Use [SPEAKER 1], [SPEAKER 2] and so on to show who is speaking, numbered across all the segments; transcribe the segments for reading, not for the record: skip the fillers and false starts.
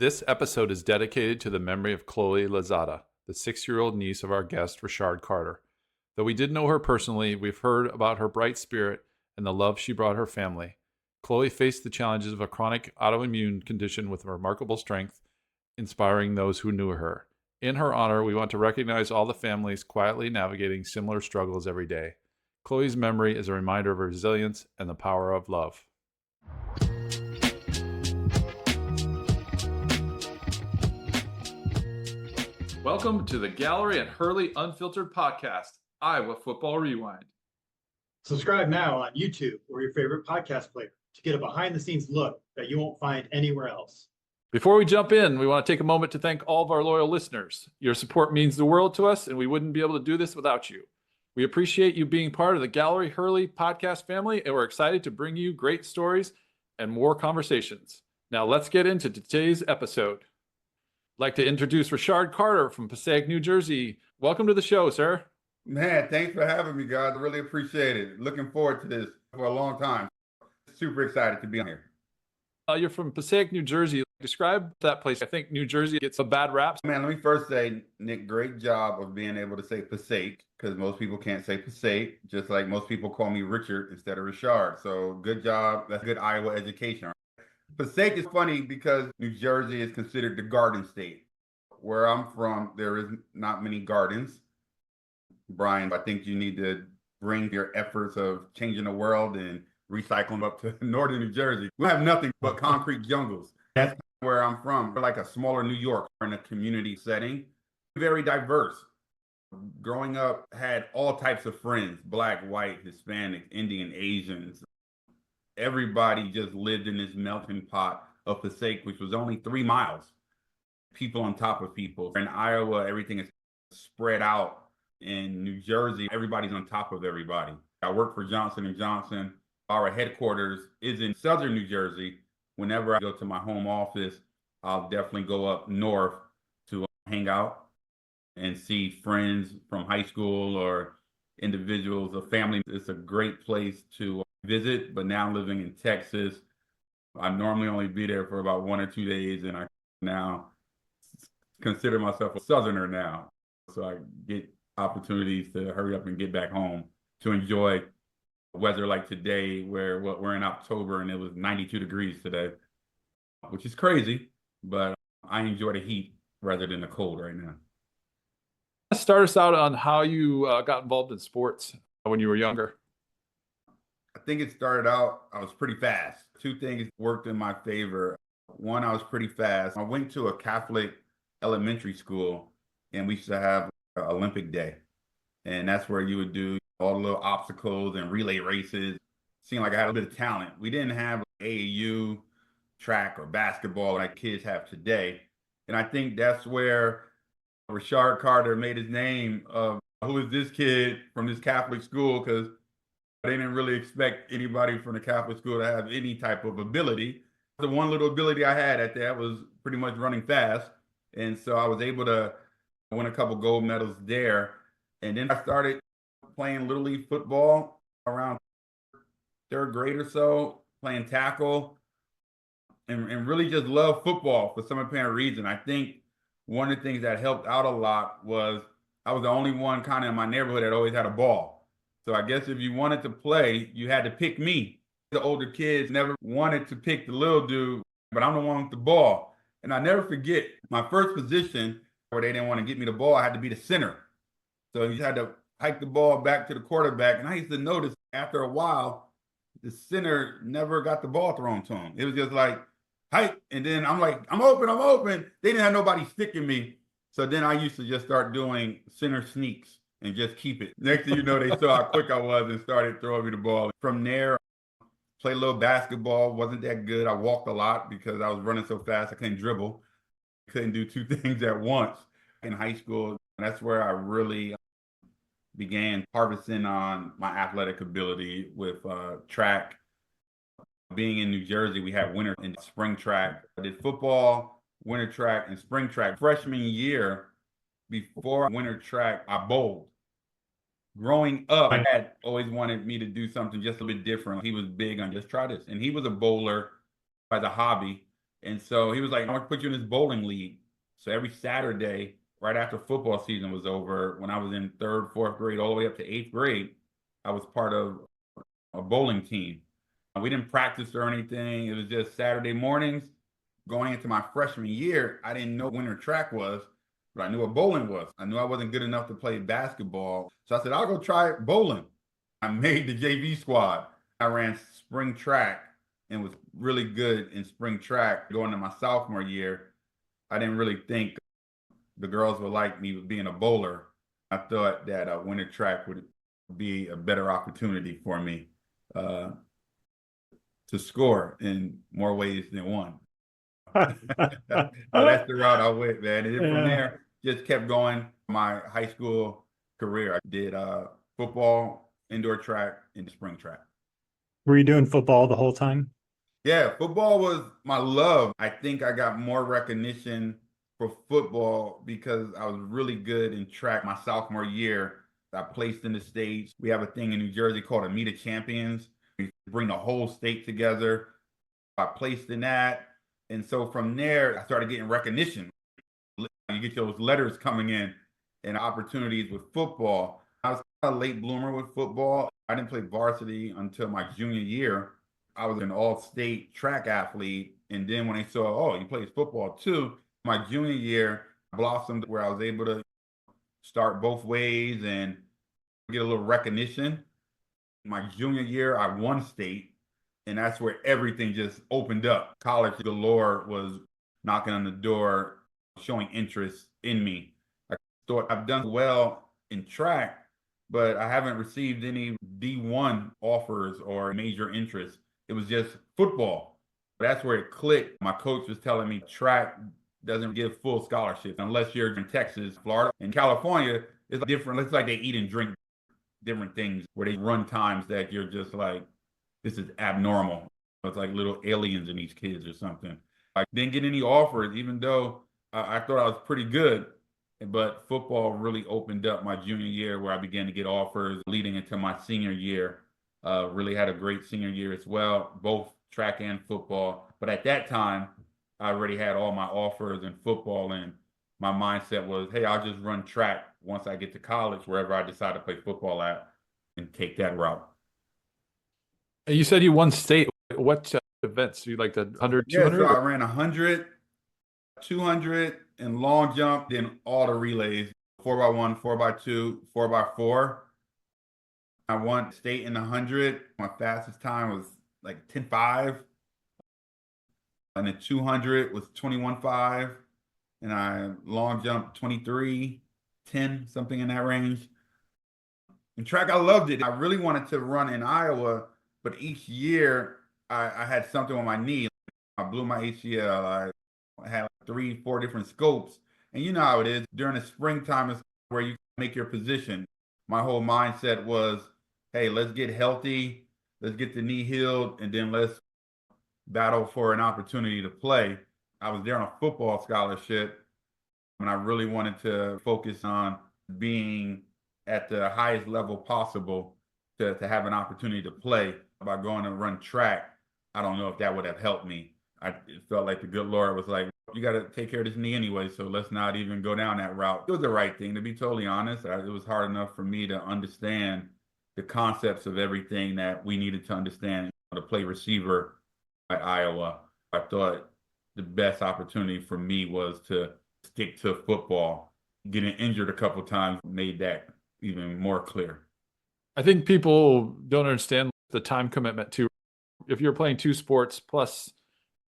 [SPEAKER 1] This episode is dedicated to the memory of Chloe Lazada, the 6-year-old niece of our guest, Ricchard Carter. Though we didn't know her personally, we've heard about her bright spirit and the love she brought her family. Chloe faced the challenges of a chronic autoimmune condition with remarkable strength, inspiring those who knew her. In her honor, we want to recognize all the families quietly navigating similar struggles every day. Chloe's memory is a reminder of resilience and the power of love. Welcome to the Gallery at Hurley Unfiltered podcast, Iowa Football Rewind.
[SPEAKER 2] Subscribe now on YouTube or your favorite podcast player to get a behind-the-scenes look that you won't find anywhere else.
[SPEAKER 1] Before we jump in, we want to take a moment to thank all of our loyal listeners. Your support means the world to us, and we wouldn't be able to do this without you. We appreciate you being part of the Gallery Hurley podcast family, and we're excited to bring you great stories and more conversations. Now let's get into today's episode. I'd like to introduce Ricchard Carter from Passaic, New Jersey. Welcome to the show, sir.
[SPEAKER 3] Man, thanks for having me, guys. I really appreciate it. Looking forward to this for a long time. Super excited to be on here.
[SPEAKER 1] You're from Passaic, New Jersey. Describe that place. I think New Jersey gets a bad rap.
[SPEAKER 3] Man, let me first say, Nick, great job of being able to say Passaic, because most people can't say Passaic, just like most people call me Ricchard instead of Ricchard. So good job. That's good Iowa education. Passaic is funny because New Jersey is considered the garden state. Where I'm from, there is not many gardens. Brian, I think you need to bring your efforts of changing the world and recycling up to northern New Jersey. We have nothing but concrete jungles. That's where I'm from. We're like a smaller New York in a community setting. Very diverse. Growing up, had all types of friends, Black, white, Hispanic, Indian, Asians. Everybody just lived in this melting pot of Passaic, which was only 3 miles. People on top of people. In Iowa, everything is spread out. In New Jersey, everybody's on top of everybody. I work for Johnson & Johnson. Our headquarters is in southern New Jersey. Whenever I go to my home office, I'll definitely go up north to hang out and see friends from high school or individuals or family. It's a great place to visit, but now living in Texas, I normally only be there for about 1 or 2 days, and I now consider myself a Southerner now. So I get opportunities to hurry up and get back home to enjoy weather like today, where we're in October and it was 92 degrees today, which is crazy, but I enjoy the heat rather than the cold right now.
[SPEAKER 1] Start us out on how you got involved in sports when you were younger.
[SPEAKER 3] I think it started out, I was pretty fast. 2 things worked in my favor. One, I was pretty fast. I went to a Catholic elementary school, and we used to have an Olympic day. And that's where you would do all the little obstacles and relay races. Seemed like I had a bit of talent. We didn't have AAU, track, or basketball like kids have today. And I think that's where Ricchard Carter made his name of who is this kid from this Catholic school, because they didn't really expect anybody from the Catholic school to have any type of ability. The one little ability I had at that was pretty much running fast. And so I was able to win a couple gold medals there. And then I started playing Little League football around 3rd grade or so, playing tackle, and really just love football for some apparent reason. I think one of the things that helped out a lot was I was the only one kind of in my neighborhood that always had a ball. So I guess if you wanted to play, you had to pick me. The older kids never wanted to pick the little dude, but I'm the one with the ball. And I never forget my first position where they didn't want to get me the ball, I had to be the center. So you had to hike the ball back to the quarterback. And I used to notice after a while, the center never got the ball thrown to him. It was just like, hike. And then I'm like, I'm open. They didn't have nobody sticking me. So then I used to just start doing center sneaks and just keep it. Next thing you know, they saw how quick I was and started throwing me the ball. From there, played a little basketball, wasn't that good. I walked a lot because I was running so fast I couldn't dribble. Couldn't do 2 things at once. In high school, that's where I really began harvesting on my athletic ability with track. Being in New Jersey, we had winter and spring track. I did football, winter track, and spring track. Freshman year, before winter track, I bowled. Growing up, my dad always wanted me to do something just a bit different. He was big on just try this. And he was a bowler as a hobby. And so he was like, I want to put you in this bowling league. So every Saturday, right after football season was over, when I was in third, fourth grade, all the way up to eighth grade, I was part of a bowling team. We didn't practice or anything. It was just Saturday mornings. Going into my freshman year, I didn't know what winter track was, but I knew what bowling was. I knew I wasn't good enough to play basketball. So I said, I'll go try bowling. I made the JV squad. I ran spring track and was really good in spring track going into my sophomore year. I didn't really think the girls would like me being a bowler. I thought that winter track would be a better opportunity for me to score in more ways than one. So that's the route I went, man. And then from there, just kept going. My high school career, I did football, indoor track, and spring track.
[SPEAKER 4] Were you doing football the whole time?
[SPEAKER 3] Yeah, football was my love. I think I got more recognition for football because I was really good in track my sophomore year. I placed in the states. We have a thing in New Jersey called a Meet of Champions. We bring the whole state together. I placed in that. And so from there, I started getting recognition. You get those letters coming in and opportunities with football. I was kind of a late bloomer with football. I didn't play varsity until my junior year. I was an all-state track athlete. And then when they saw, oh, you play football too, my junior year blossomed where I was able to start both ways and get a little recognition. My junior year, I won state. And that's where everything just opened up. College galore was knocking on the door, showing interest in me. I thought I've done well in track, but I haven't received any D1 offers or major interest. It was just football. That's where it clicked. My coach was telling me track doesn't give full scholarships unless you're in Texas, Florida. In California, it's different. It's like they eat and drink different things where they run times that you're just like, this is abnormal. It's like little aliens in these kids or something. I didn't get any offers, even though I thought I was pretty good. But football really opened up my junior year where I began to get offers leading into my senior year. Really had a great senior year as well, both track and football. But at that time, I already had all my offers in football, and my mindset was, hey, I'll just run track once I get to college, wherever I decide to play football at, and take that route.
[SPEAKER 1] You said you won state. What events? You like the 100, 200?
[SPEAKER 3] Yeah, so I ran 100, 200, and long jump, then all the relays, 4x1, 4x2, 4x4. I won state in the 100. My fastest time was like 10.5. And the 200 was 21.5. And I long jumped 23.10, something in that range. In track, I loved it. I really wanted to run in Iowa, but each year I had something on my knee. I blew my ACL. I had like 3-4 different scopes. And you know how it is. During the springtime is where you make your position. My whole mindset was, hey, let's get healthy. Let's get the knee healed. And then let's battle for an opportunity to play. I was there on a football scholarship, and I really wanted to focus on being at the highest level possible to have an opportunity to play. By going and run track, I don't know if that would have helped me. It felt like the good Lord was like, you got to take care of this knee anyway, so let's not even go down that route. It was the right thing, to be totally honest. It was hard enough for me to understand the concepts of everything that we needed to understand to play receiver at Iowa. I thought the best opportunity for me was to stick to football. Getting injured a couple times made that even more clear.
[SPEAKER 1] I think people don't understand the time commitment too. If you're playing two sports plus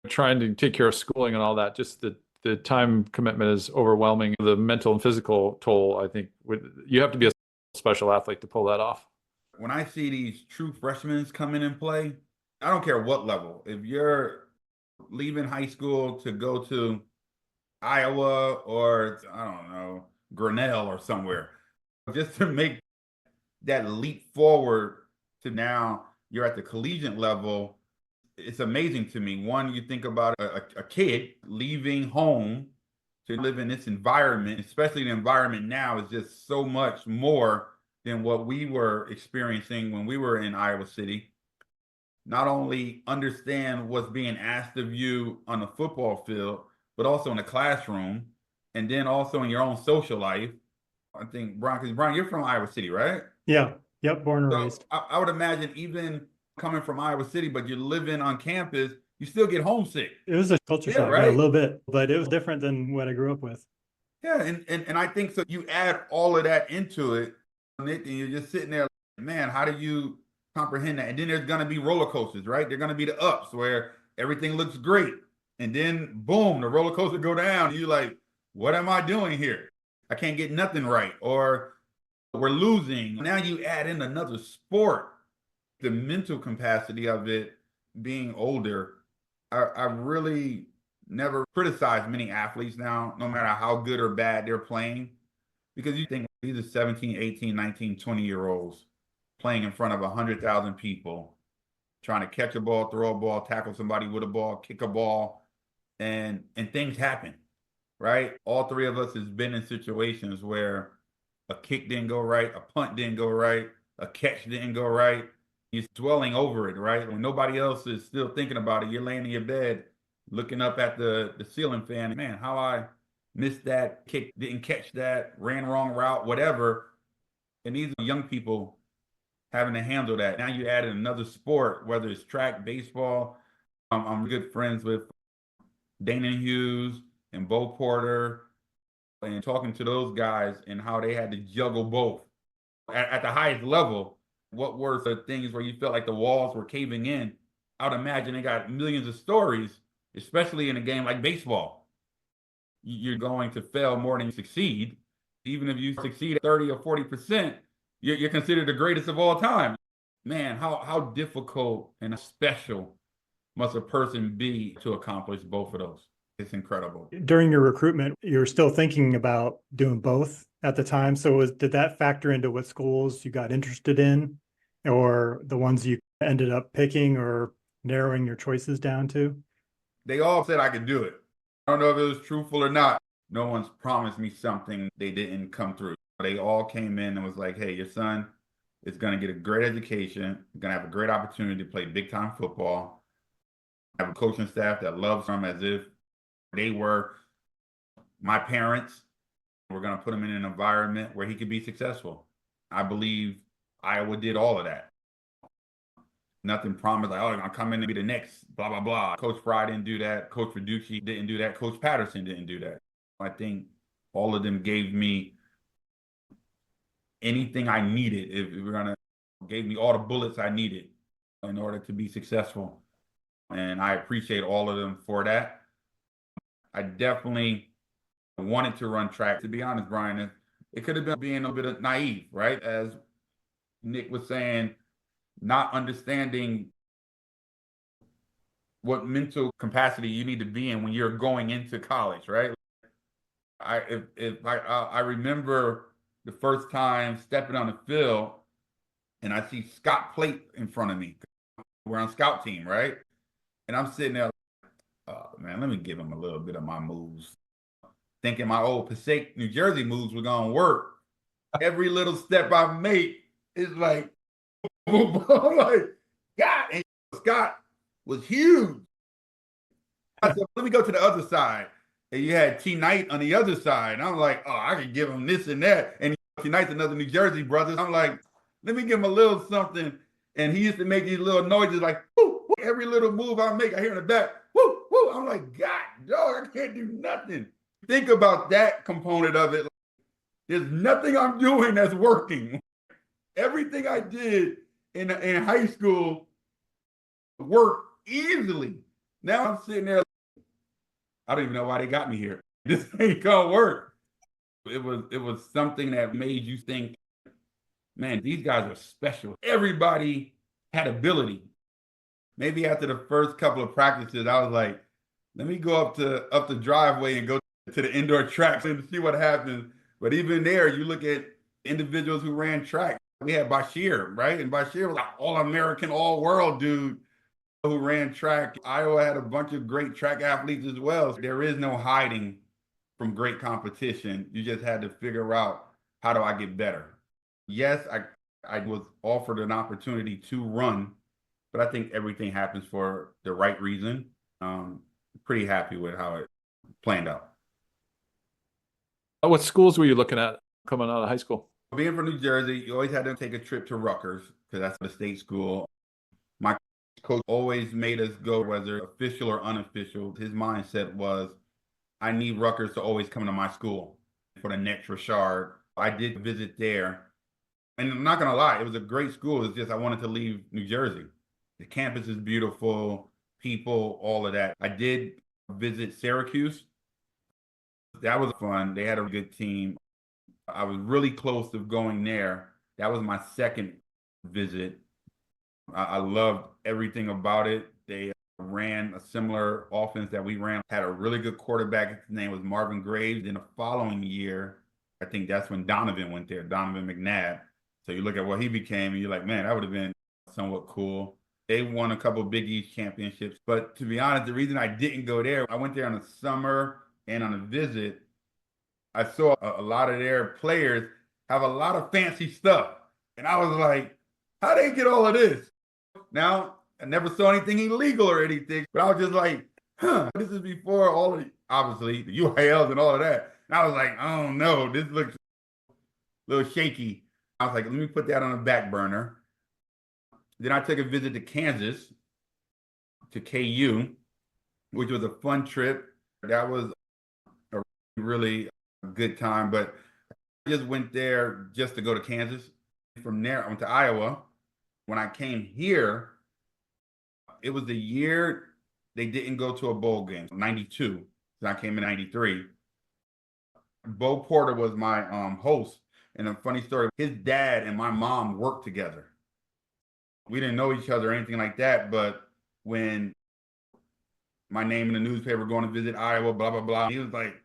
[SPEAKER 1] trying to take care of schooling and all that, just the time commitment is overwhelming. The mental and physical toll, I think, you have to be a special athlete to pull that off.
[SPEAKER 3] When I see these true freshmen come in and play, I don't care what level. If you're leaving high school to go to Iowa or, I don't know, Grinnell or somewhere, just to make that leap forward to now you're at the collegiate level, it's amazing to me. One, you think about a kid leaving home to live in this environment, especially the environment now is just so much more than what we were experiencing when we were in Iowa City. not only understand what's being asked of you on the football field, but also in the classroom, and then also in your own social life. I think, Brian, because Brian, you're from Iowa City, right?
[SPEAKER 4] Yeah. Yep. Born and
[SPEAKER 3] So
[SPEAKER 4] raised.
[SPEAKER 3] I would imagine even coming from Iowa City, but you're living on campus, you still get homesick.
[SPEAKER 4] It was a culture
[SPEAKER 3] Yeah,
[SPEAKER 4] shock,
[SPEAKER 3] right.
[SPEAKER 4] a little bit, but it was different than what I grew up with.
[SPEAKER 3] Yeah, and I think so. You add all of that into it, Nick, and you're just sitting there, like, man, how do you comprehend that? And then there's going to be roller coasters, right? They're going to be the ups where everything looks great. And then, boom, the roller coaster go down. And you're like, what am I doing here? I can't get nothing right. Or we're losing. Now you add in another sport, the mental capacity of it being older. I really never criticize many athletes now, no matter how good or bad they're playing, because you think these are 17, 18, 19, 20-year-olds playing in front of 100,000 people, trying to catch a ball, throw a ball, tackle somebody with a ball, kick a ball, and things happen, right? All three of us has been in situations where a kick didn't go right, a punt didn't go right, a catch didn't go right. You're dwelling over it, right? When nobody else is still thinking about it, you're laying in your bed looking up at the ceiling fan. Man, how I missed that kick, didn't catch that, ran wrong route, whatever. And these are young people having to handle that. Now you added another sport, whether it's track, baseball. I'm good friends with Dana Hughes and Bo Porter, and talking to those guys and how they had to juggle both at the highest level. What were the things where you felt like the walls were caving in? I would imagine they got millions of stories, especially in a game like baseball. You're going to fail more than you succeed. Even if you succeed 30 or 40%, you're considered the greatest of all time. Man, how difficult and special must a person be to accomplish both of those? It's incredible.
[SPEAKER 4] During your recruitment, you were still thinking about doing both at the time. So did that factor into what schools you got interested in, or the ones you ended up picking or narrowing your choices down to?
[SPEAKER 3] They all said I could do it. I don't know if it was truthful or not. No one's promised me something they didn't come through. They all came in and was like, hey, your son is going to get a great education, going to have a great opportunity to play big time football. I have a coaching staff that loves him as if they were my parents. We're going to put him in an environment where he could be successful. I believe Iowa did all of that. Nothing promised, like, oh, I'm going to come in and be the next, blah, blah, blah. Coach Fry didn't do that. Coach Verducci didn't do that. Coach Patterson didn't do that. I think all of them gave me anything I needed. If we're going to, gave me all the bullets I needed in order to be successful. And I appreciate all of them for that. I definitely wanted to run track. To be honest, Brian, it could have been being a bit of naive, right? As Nick was saying, not understanding what mental capacity you need to be in when you're going into college, right? I remember the first time stepping on the field and I see Scott Plate in front of me. We're on scout team, right? And I'm sitting there, oh, man, let me give him a little bit of my moves. Thinking my old Passaic, New Jersey moves were going to work. Every little step I make is like, I'm like, God, and Scott was huge. I said, let me go to the other side. And you had T. Knight on the other side. And I'm like, oh, I could give him this and that. And T. Knight's another New Jersey brother. I'm like, let me give him a little something. And he used to make these little noises like, whoo, whoo. Every little move I make, I hear in the back, whoo, whoo. I'm like, God, dog, I can't do nothing. Think about that component of it. There's nothing I'm doing that's working. Everything I did in high school worked easily. Now I'm sitting there, I don't even know why they got me here. This ain't gonna work. It was something that made you think, man, these guys are special. Everybody had ability. Maybe after the first couple of practices, I was like, let me go up the driveway and go to the indoor tracks and see what happens. But even there, you look at individuals who ran track. We had Bashir, right? And Bashir was like all-American, all-world dude who ran track. Iowa had a bunch of great track athletes as well. There is no hiding from great competition. You just had to figure out, how do I get better? Yes, I was offered an opportunity to run but I think everything happens for the right reason. Pretty happy with how it planned out.
[SPEAKER 1] What schools were you looking at coming out of high school?
[SPEAKER 3] Being from New Jersey, you always had to take a trip to Rutgers because that's the state school. My coach always made us go, whether official or unofficial. His mindset was, I need Rutgers to always come to my school for the next Ricchard. I did visit there. And I'm not going to lie, it was a great school. It's just I wanted to leave New Jersey. The campus is beautiful, people, all of that. I did visit Syracuse. That was fun. They had a good team. I was really close to going there. That was my second visit. I loved everything about it. They ran a similar offense that we ran, had a really good quarterback. His name was Marvin Graves. In the following year, I think that's when Donovan went there, Donovan McNabb. So you look at what he became and you're like, man, that would have been somewhat cool. They won a couple of Big East championships. But to be honest, the reason I didn't go there, I went there on a summer and on a visit. I saw a lot of their players have a lot of fancy stuff. And I was like, how they get all of this? Now, I never saw anything illegal or anything, but I was just like, this is before all of the, obviously, the UILs and all of that. And I was like, oh no, this looks a little shaky. I was like, let me put that on the back burner. Then I took a visit to Kansas, to KU, which was a fun trip. That was a really good time, but I just went there just to go to Kansas. From there, I went to Iowa. When I came here, it was the year they didn't go to a bowl game, 92. So I came in 93. Bo Porter was my host. And a funny story, his dad and my mom worked together. We didn't know each other or anything like that, but when my name in the newspaper going to visit Iowa, blah, blah, blah, he was like,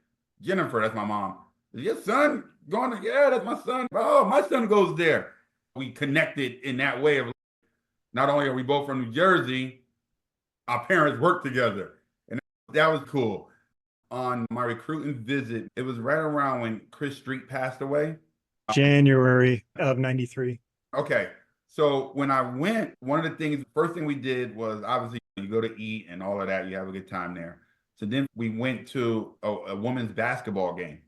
[SPEAKER 3] Jennifer, that's my mom. Is your son going to, yeah, that's my son. Oh, my son goes there. We connected in that way of not only are we both from New Jersey, our parents worked together. And that was cool. On my recruiting visit, it was right around when Chris Street passed away.
[SPEAKER 4] January of 93.
[SPEAKER 3] Okay. So when I went, one of the things, first thing we did was obviously you go to eat and all of that. You have a good time there. So then we went to a women's basketball game.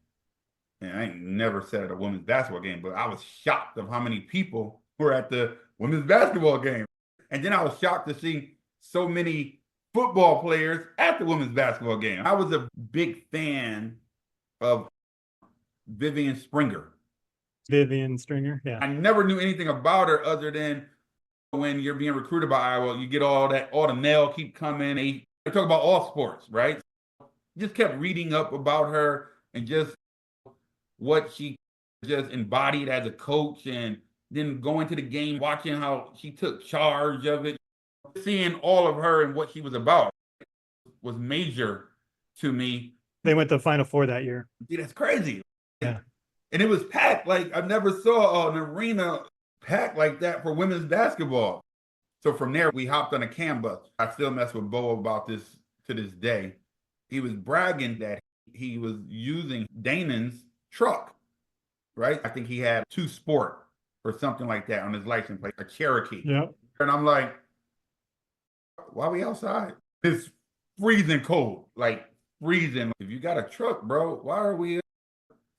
[SPEAKER 3] And I ain't never said at a women's basketball game, but I was shocked of how many people were at the women's basketball game. And then I was shocked to see so many football players at the women's basketball game. I was a big fan of Vivian Stringer.
[SPEAKER 4] Vivian Stringer, yeah.
[SPEAKER 3] I never knew anything about her other than when you're being recruited by Iowa, you get all the mail keep coming. They talk about all sports, right? Just kept reading up about her and just what she just embodied as a coach, and then going to the game, watching how she took charge of it, seeing all of her and what she was about was major to me.
[SPEAKER 4] They went to the Final Four that year.
[SPEAKER 3] Dude, that's crazy.
[SPEAKER 4] Yeah.
[SPEAKER 3] And it was packed. Like I never saw an arena packed like that for women's basketball. So from there, we hopped on a CAM bus. I still mess with Bo about this to this day. He was bragging that he was using Danon's truck, right? I think he had 2 Sport or something like that on his license plate, a Cherokee.
[SPEAKER 4] Yep.
[SPEAKER 3] And I'm like, why are we outside? It's freezing cold, like freezing. If you got a truck, bro, why are we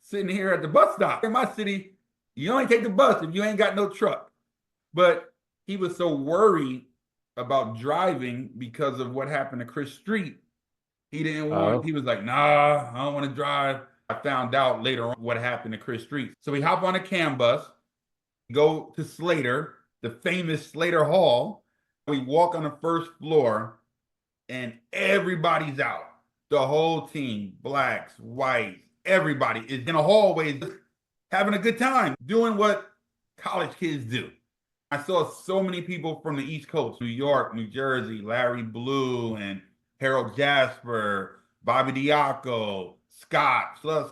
[SPEAKER 3] sitting here at the bus stop? In my city, you only take the bus if you ain't got no truck. But he was so worried about driving because of what happened to Chris Street. He didn't want, he was like, nah, I don't want to drive. I found out later on what happened to Chris Street. So we hop on a CAM bus, go to Slater, the famous Slater Hall. We walk on the first floor and everybody's out. The whole team, blacks, whites, everybody is in a hallway having a good time, doing what college kids do. I saw so many people from the East Coast, New York, New Jersey, Larry Blue and Harold Jasper, Bobby Diaco, Scott, Sluss,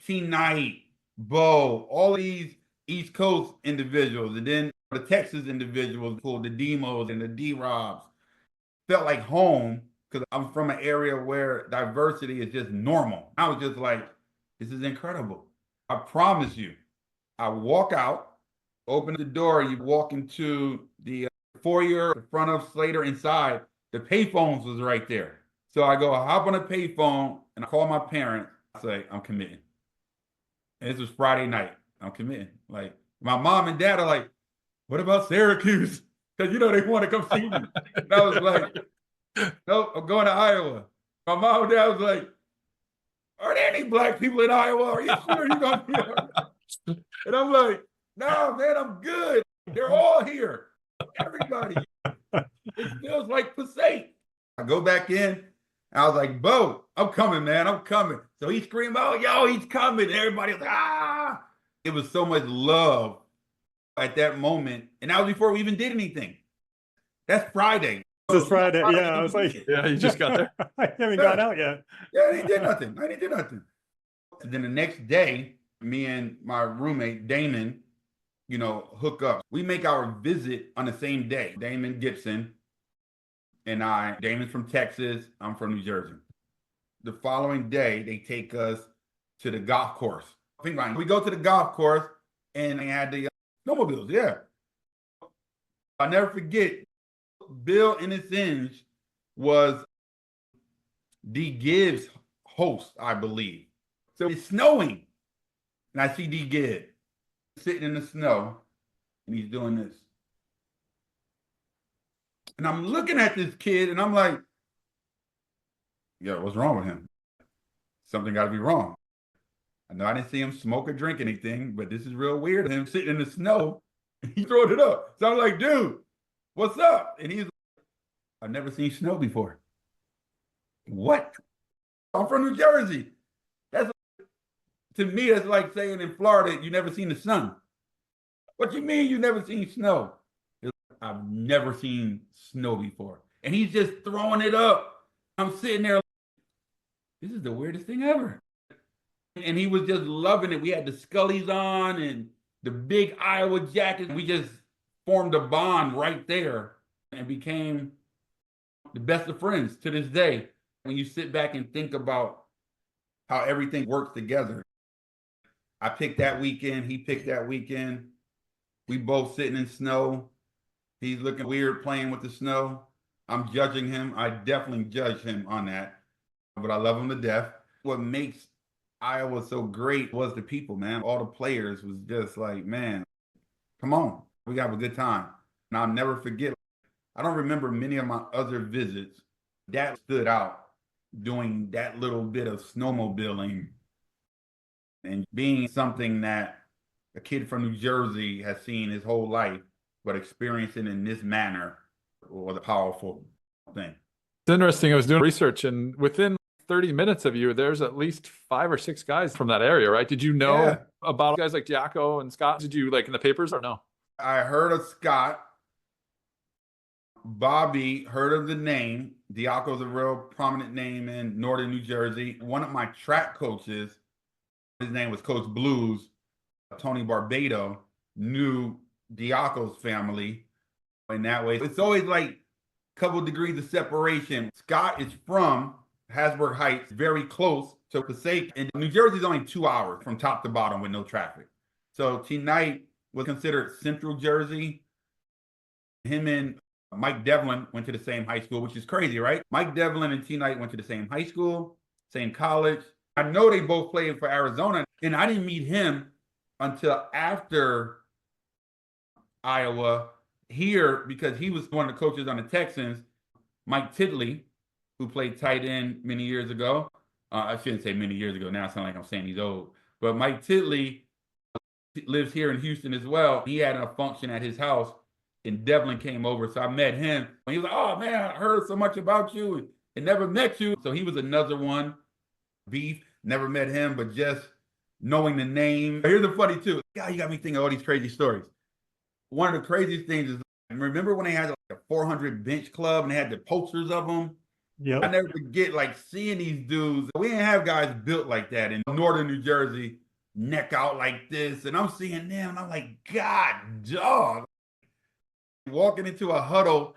[SPEAKER 3] T. Knight, Bo, all these East Coast individuals, and then the Texas individuals, the Demos and the D-Robs, felt like home because I'm from an area where diversity is just normal. I was just like, this is incredible. I promise you, I walk out, open the door, you walk into the foyer, the front of Slater inside, the payphones was right there. So I go, I hop on a payphone and I call my parents. I say, I'm committing. And this was Friday night. I'm committing. Like, my mom and dad are like, what about Syracuse? Because, they want to come see me. And I was like, no, I'm going to Iowa. My mom and dad was like, are there any black people in Iowa? Are you sure you're going to be here? And I'm like, no, man, I'm good. They're all here. Everybody. It feels like Passaic. I go back in. I was like, Bo, I'm coming, man. I'm coming. So he screamed, oh, yo, he's coming. Everybody was like, ah. It was so much love at that moment. And that was before we even did anything. That's Friday.
[SPEAKER 4] This is Friday. Yeah, I was like,
[SPEAKER 1] Yeah, you just got there.
[SPEAKER 4] I haven't got out yet.
[SPEAKER 3] Yeah, I didn't do nothing. I didn't do nothing. And then the next day, me and my roommate, Damon, hook up. We make our visit on the same day. Damon Gibson and Damon's from Texas. I'm from New Jersey. The following day, they take us to the golf course. We go to the golf course and they had the snowmobiles. Yeah. I'll never forget, Bill Innocenge was D. Gibbs' host, I believe. So it's snowing. And I see D. Gibbs sitting in the snow and he's doing this. And I'm looking at this kid and I'm like, yo, what's wrong with him? Something got to be wrong. I know I didn't see him smoke or drink anything, but this is real weird. Him sitting in the snow, he throwing it up. So I'm like, dude, what's up? And he's like, I've never seen snow before. What? I'm from New Jersey. To me, that's like saying in Florida, you never seen the sun. What you mean you never seen snow? I've never seen snow before. And he's just throwing it up. I'm sitting there like, this is the weirdest thing ever. And he was just loving it. We had the Scullies on and the big Iowa jackets. We just formed a bond right there and became the best of friends to this day. When you sit back and think about how everything works together. I picked that weekend. He picked that weekend. We both sitting in snow. He's looking weird playing with the snow. I'm judging him. I definitely judge him on that. But I love him to death. What makes Iowa so great was the people, man. All the players was just like, man, come on. We got a good time. And I'll never forget. I don't remember many of my other visits. That stood out doing that little bit of snowmobiling and being something that a kid from New Jersey has seen his whole life, but experiencing in this manner was a powerful thing.
[SPEAKER 1] It's interesting. I was doing research, and within 30 minutes of you, there's at least 5 or 6 guys from that area, right? Did you know about guys like Diaco and Scott? Did you in the papers or no?
[SPEAKER 3] I heard of Scott. Bobby, heard of the name. Diaco's a real prominent name in northern New Jersey. One of my track coaches, his name was Coach Blues, Tony Barbado, knew Diaco's family in that way. It's always like a couple degrees of separation. Scott is from Hasburg Heights, very close to Passaic. And New Jersey is only 2 hours from top to bottom with no traffic. So T-Knight was considered Central Jersey. Him and Mike Devlin went to the same high school, which is crazy, right? Mike Devlin and T-Knight went to the same high school, same college. I know they both played for Arizona, and I didn't meet him until after Iowa here because he was one of the coaches on the Texans. Mike Tiddley, who played tight end many years ago. I shouldn't say many years ago. Now I sound like I'm saying he's old. But Mike Tiddley lives here in Houston as well. He had a function at his house, and Devlin came over. So I met him. And he was like, oh, man, I heard so much about you and never met you. So he was another one. Beef, never met him, but just knowing the name. Here's the funny, too. God, you got me thinking of all these crazy stories. One of the craziest things is, remember when they had a 400 bench club and they had the posters of them?
[SPEAKER 4] Yep.
[SPEAKER 3] I never forget seeing these dudes. We didn't have guys built like that in northern New Jersey, neck out like this. And I'm seeing them and I'm like, God, dog. Walking into a huddle,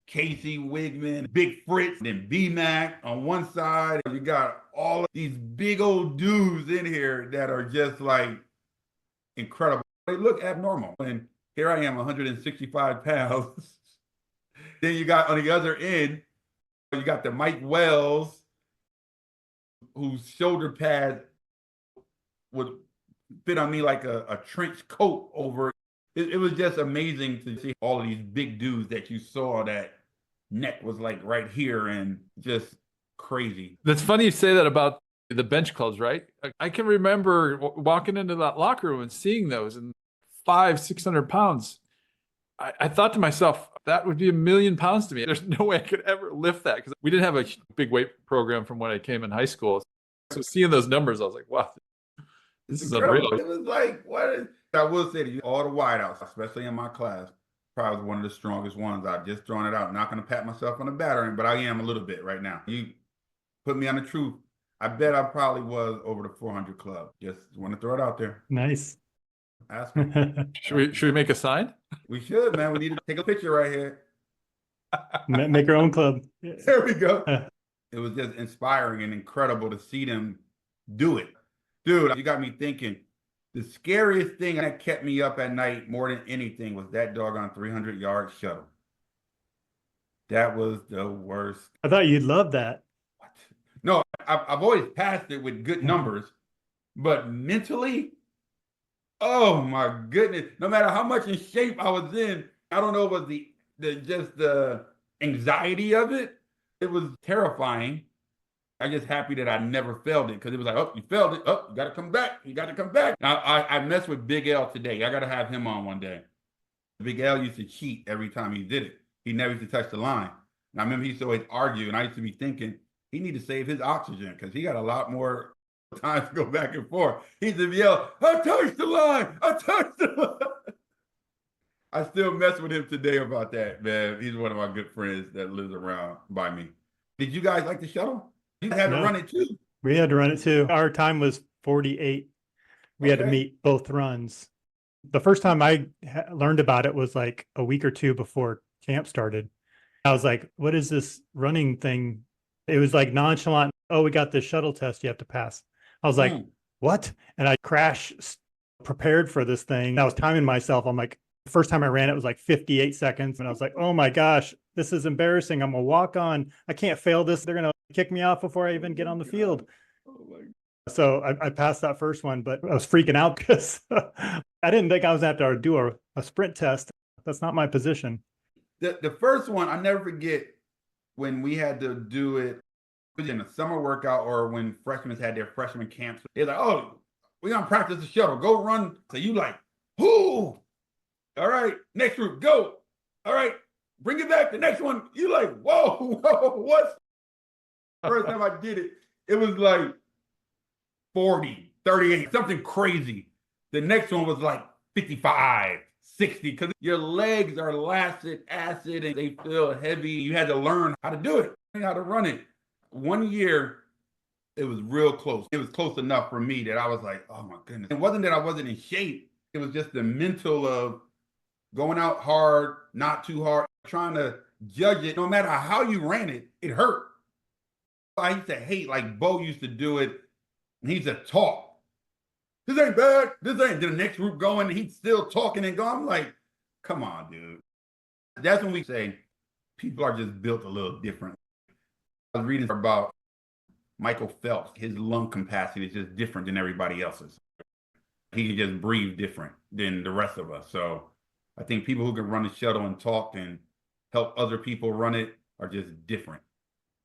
[SPEAKER 3] Casey Wigman, Big Fritz, then B-Mac on one side. You got all of these big old dudes in here that are just incredible. They look abnormal. And here I am, 165 pounds, Then you got on the other end, you got the Mike Wells, whose shoulder pad would fit on me like a trench coat over. It was just amazing to see all of these big dudes that you saw that neck was like right here and just crazy.
[SPEAKER 1] That's funny you say that about the bench clubs, right? I can remember walking into that locker room and seeing those and 500-600 pounds. I thought to myself, that would be 1,000,000 pounds to me. There's no way I could ever lift that because we didn't have a big weight program from when I came in high school. So seeing those numbers, I was like, wow, this is unreal.
[SPEAKER 3] It was like, what is, I will say to you, all the wideouts, especially in my class, probably one of the strongest ones. I've just thrown it out. Not going to pat myself on the back, but I am a little bit right now. You put me on the truth. I bet I probably was over the 400 club. Just want to throw it out there.
[SPEAKER 4] Nice.
[SPEAKER 3] Ask me.
[SPEAKER 1] Should we make a sign?
[SPEAKER 3] We should, man. We need to take a picture right here.
[SPEAKER 4] Make your own club.
[SPEAKER 3] There we go. It was just inspiring and incredible to see them do it. Dude, you got me thinking. The scariest thing that kept me up at night more than anything was that doggone 300-yard shuttle. That was the worst.
[SPEAKER 4] I thought you'd love that.
[SPEAKER 3] What? No, I've always passed it with good numbers, but mentally, oh my goodness! No matter how much in shape I was in, I don't know if it was just the anxiety of it. It was terrifying. I'm just happy that I never failed it because it was like, oh, you failed it. Oh, you got to come back. You got to come back. Now, I messed with Big L today. I got to have him on one day. Big L used to cheat every time he did it. He never used to touch the line. And I remember he used to always argue, and I used to be thinking, he need to save his oxygen because he got a lot more time to go back and forth. He used to yell, I touched the line. I touched the line. I still mess with him today about that, man. He's one of my good friends that lives around by me. Did you guys like the shuttle? You had to run it too.
[SPEAKER 4] We had to run it too. Our time was 48. We had to meet both runs. The first time I learned about it was like a week or two before camp started. I was like, what is this running thing? It was like nonchalant. Oh, we got this shuttle test you have to pass. I was like, what? And I prepared for this thing. I was timing myself. I'm like, the first time I ran it was like 58 seconds. And I was like, oh my gosh, this is embarrassing. I'm going to walk on. I can't fail this. They're going to kick me off before I even get on the field. So I passed that first one, but I was freaking out because I didn't think I was going to have to do a sprint test. That's not my position.
[SPEAKER 3] The first one, I never forget when we had to do it in a summer workout or when freshmen had their freshman camps. They're like, oh, we're going to practice the shuttle. Go run. So you like, whoo. All right, next group, go. All right, bring it back. The next one, you like, whoa, what? First time I did it, it was like 40, 38, something crazy. The next one was like 55, 60, because your legs are lactic acid and they feel heavy. You had to learn how to do it, how to run it. One year, it was real close. It was close enough for me that I was like, oh my goodness. It wasn't that I wasn't in shape. It was just the mental of going out hard, not too hard, trying to judge it. No matter how you ran it, it hurt. I used to hate, like Bo used to do it, and he's a talk. This ain't bad. This ain't. The next group going, and he's still talking and going. I'm like, come on, dude. That's when we say people are just built a little different. I was reading about Michael Phelps. His lung capacity is just different than everybody else's. He can just breathe different than the rest of us. So I think people who can run the shuttle and talk and help other people run it are just different.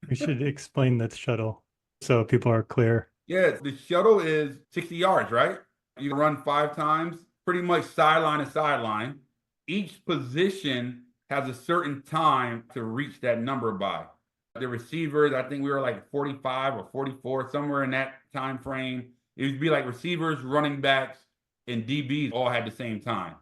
[SPEAKER 4] We should explain the shuttle so people are clear.
[SPEAKER 3] Yeah, the shuttle is 60 yards, right? You run 5 times, pretty much sideline to sideline. Each position has a certain time to reach that number by. The receivers, I think we were like 45 or 44, somewhere in that time frame. It would be like receivers, running backs, and DBs all had the same time.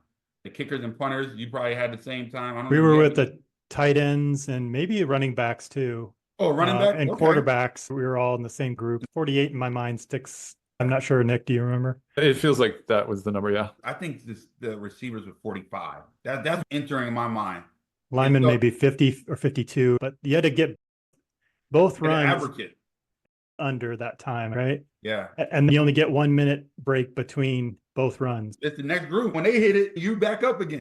[SPEAKER 3] The kickers and punters, you probably had the same time.
[SPEAKER 4] We were with the tight ends and maybe running backs too.
[SPEAKER 3] Oh, running back?
[SPEAKER 4] And quarterbacks. We were all in the same group. 48 in my mind sticks. I'm not sure, Nick, do you remember?
[SPEAKER 1] It feels like that was the number, yeah.
[SPEAKER 3] I think the receivers were 45. That's entering my mind.
[SPEAKER 4] Linemen maybe 50 or 52, but you had to get both runs under that time, right?
[SPEAKER 3] Yeah.
[SPEAKER 4] And you only get 1 minute break between both runs.
[SPEAKER 3] It's the next group. When they hit it, you back up again.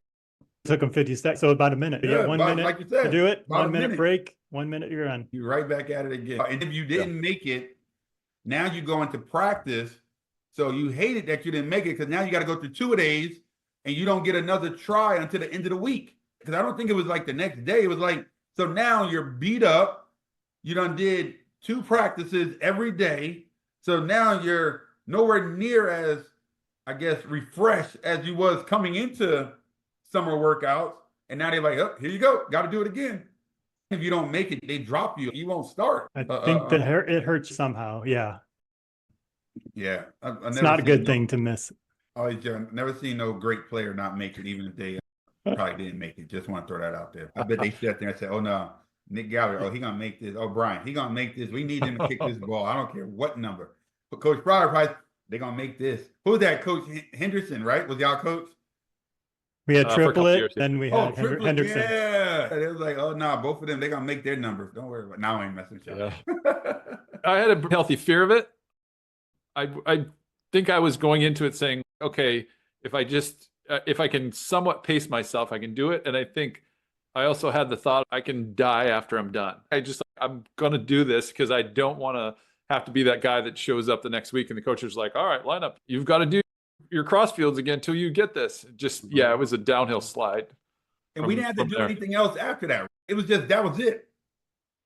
[SPEAKER 4] Took them 50 seconds. So about a minute. You
[SPEAKER 3] Yeah,
[SPEAKER 4] get 1 minute
[SPEAKER 3] like you said,
[SPEAKER 4] to do it,
[SPEAKER 3] about a
[SPEAKER 4] 1 minute
[SPEAKER 3] minute.
[SPEAKER 4] break, 1 minute, you're on.
[SPEAKER 3] You're right back at it again. And if you didn't make it, now you go into practice. So you hated that you didn't make it because now you got to go through 2 days and you don't get another try until the end of the week. Because I don't think it was like the next day. It was like, so now you're beat up. You done did 2 practices every day. So now you're nowhere near as, I guess, refreshed as you was coming into summer workouts. And now they're like, oh, here you go. Got to do it again. If you don't make it, they drop you. You won't start.
[SPEAKER 4] I think that it hurts somehow. Yeah.
[SPEAKER 3] Yeah.
[SPEAKER 4] It's not a good thing to miss.
[SPEAKER 3] Always, never seen no great player not make it, even if they probably didn't make it. Just want to throw that out there. I bet they sat there and said, oh, no, Nick Gallagher, oh, he going to make this. Oh, Brian, he going to make this. We need him to kick this ball. I don't care what number. But Coach Pryor, probably, they're going to make this. Who's that? Coach Henderson, right? Was y'all coach?
[SPEAKER 4] We had
[SPEAKER 1] for a couple
[SPEAKER 4] Triplet,
[SPEAKER 1] years,
[SPEAKER 4] then we had
[SPEAKER 3] Triplet,
[SPEAKER 4] Henderson.
[SPEAKER 3] Yeah. It was like, oh, no, both of them, they're going to make their numbers. Don't worry about it. Now I ain't messing with y'all.
[SPEAKER 1] Yeah. I had a healthy fear of it. I think I was going into it saying, okay, if I can somewhat pace myself, I can do it. And I think I also had the thought I can die after I'm done. I'm going to do this because I don't want to have to be that guy that shows up the next week and the coach is like, all right, line up. You've got to do your cross fields again until you get this. It was a downhill slide.
[SPEAKER 3] And we didn't have to do anything else after that. It was just, that was it.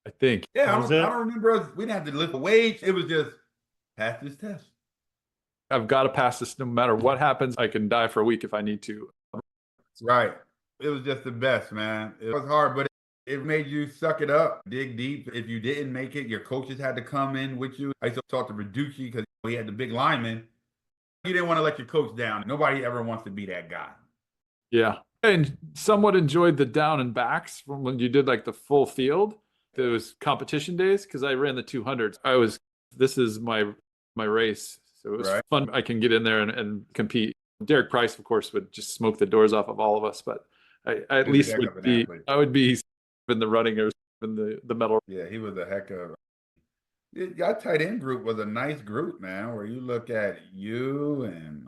[SPEAKER 1] I think.
[SPEAKER 3] Yeah, I don't remember us. We didn't have to lift a weight. It was just pass this test.
[SPEAKER 1] I've got to pass this no matter what happens. I can die for a week if I need to.
[SPEAKER 3] Right. It was just the best, man. It was hard, but it made you suck it up, dig deep. If you didn't make it, your coaches had to come in with you. I used to talk to Reducci because he had the big lineman. You didn't want to let your coach down. Nobody ever wants to be that guy.
[SPEAKER 1] Yeah. And somewhat enjoyed the down and backs from when you did like the full field. Those competition days, because I ran the 200s. This is my race. So it was fun. I can get in there and compete. Derek Price, of course, would just smoke the doors off of all of us, but I would be in the running or in the medal.
[SPEAKER 3] Yeah, he was a heck of. Your tight end group was a nice group, man. Where you look at you and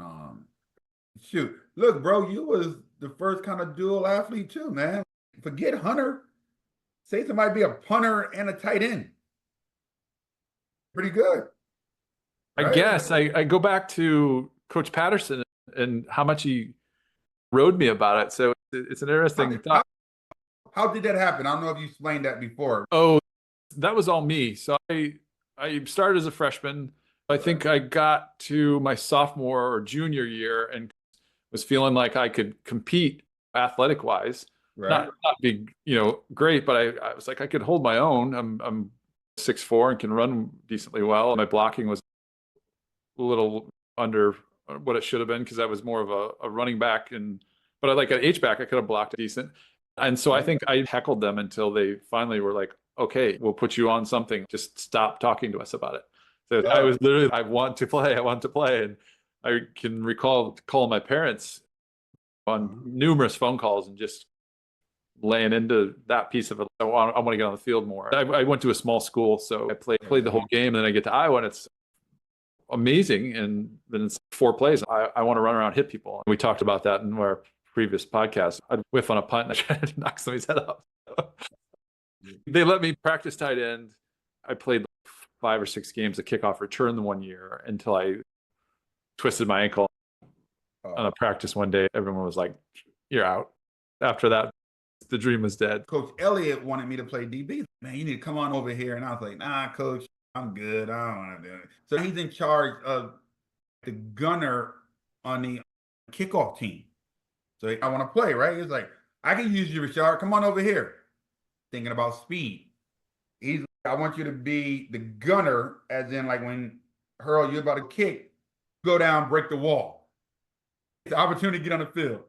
[SPEAKER 3] shoot, look, bro, you was the first kind of dual athlete too, man. Forget Hunter. Say somebody be a punter and a tight end. Pretty good.
[SPEAKER 1] Right? I guess I go back to Coach Patterson and how much he rode me about it. So it's an interesting thought.
[SPEAKER 3] How did that happen? I don't know if you explained that before.
[SPEAKER 1] Oh, that was all me. So I started as a freshman. I think I got to my sophomore or junior year and was feeling like I could compete athletic wise. Right. Not be, great, but I was like, I could hold my own. I'm 6'4" and can run decently well. My blocking was a little under what it should have been because I was more of a running back, but I like an H-back, I could have blocked decent. And so I think I heckled them until they finally were like, okay, we'll put you on something. Just stop talking to us about it. So I was literally, I want to play. And I can recall calling my parents on numerous phone calls and just laying into that piece of it. I want to get on the field more. I went to a small school, so I played the whole game, and then I get to Iowa, and it's amazing. And then it's 4 plays. I want to run around, hit people. We talked about that in our previous podcast. I'd whiff on a punt and I tried to knock somebody's head off. They let me practice tight end. I played 5 or 6 games of kickoff return the one year until I twisted my ankle on a practice one day. Everyone was like, you're out. After that, the dream was dead.
[SPEAKER 3] Coach Elliott wanted me to play DB. Man, you need to come on over here. And I was like, nah, coach, I'm good. I don't want to do it. So he's in charge of the gunner on the kickoff team. So I want to play, right? He's like, I can use you, Ricchard. Come on over here. Thinking about speed. He's like, I want you to be the gunner, as in like when Hurl, you're about to kick, go down, break the wall. It's an opportunity to get on the field.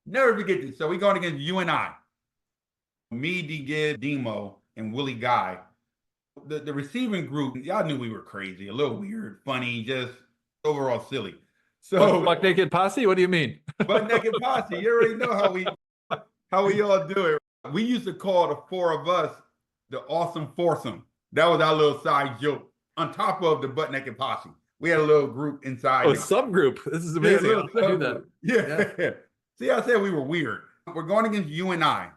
[SPEAKER 3] Never forget this. So we're going against you and I. Me, D-Gid, Demo, and Willie Guy. The receiving group, y'all knew we were crazy, a little weird, funny, just overall silly. So
[SPEAKER 1] buck naked posse? What do you mean?
[SPEAKER 3] Buck naked posse. You already know how we all do it. We used to call the 4 of us the awesome foursome. That was our little side joke. On top of the butt naked posse, we had a little group inside.
[SPEAKER 1] Oh, subgroup. This is amazing.
[SPEAKER 3] Yeah. See, I said we were weird. We're going against UNI.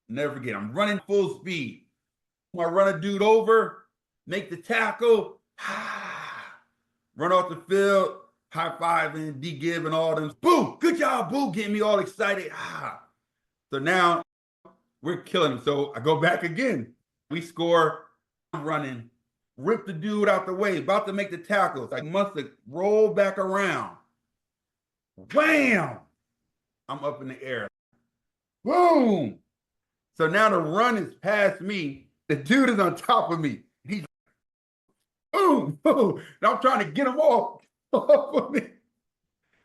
[SPEAKER 3] Never forget, I'm running full speed. I run a dude over, make the tackle, run off the field, high-fiving, D-giving all them. Boo, good job, boo, getting me all excited. So now we're killing them. So I go back again. We score, I'm running, rip the dude out the way, about to make the tackles. I must have rolled back around. Bam! I'm up in the air. Boom! So now the run is past me. The dude is on top of me. He's boom, boom. And I'm trying to get him off of me.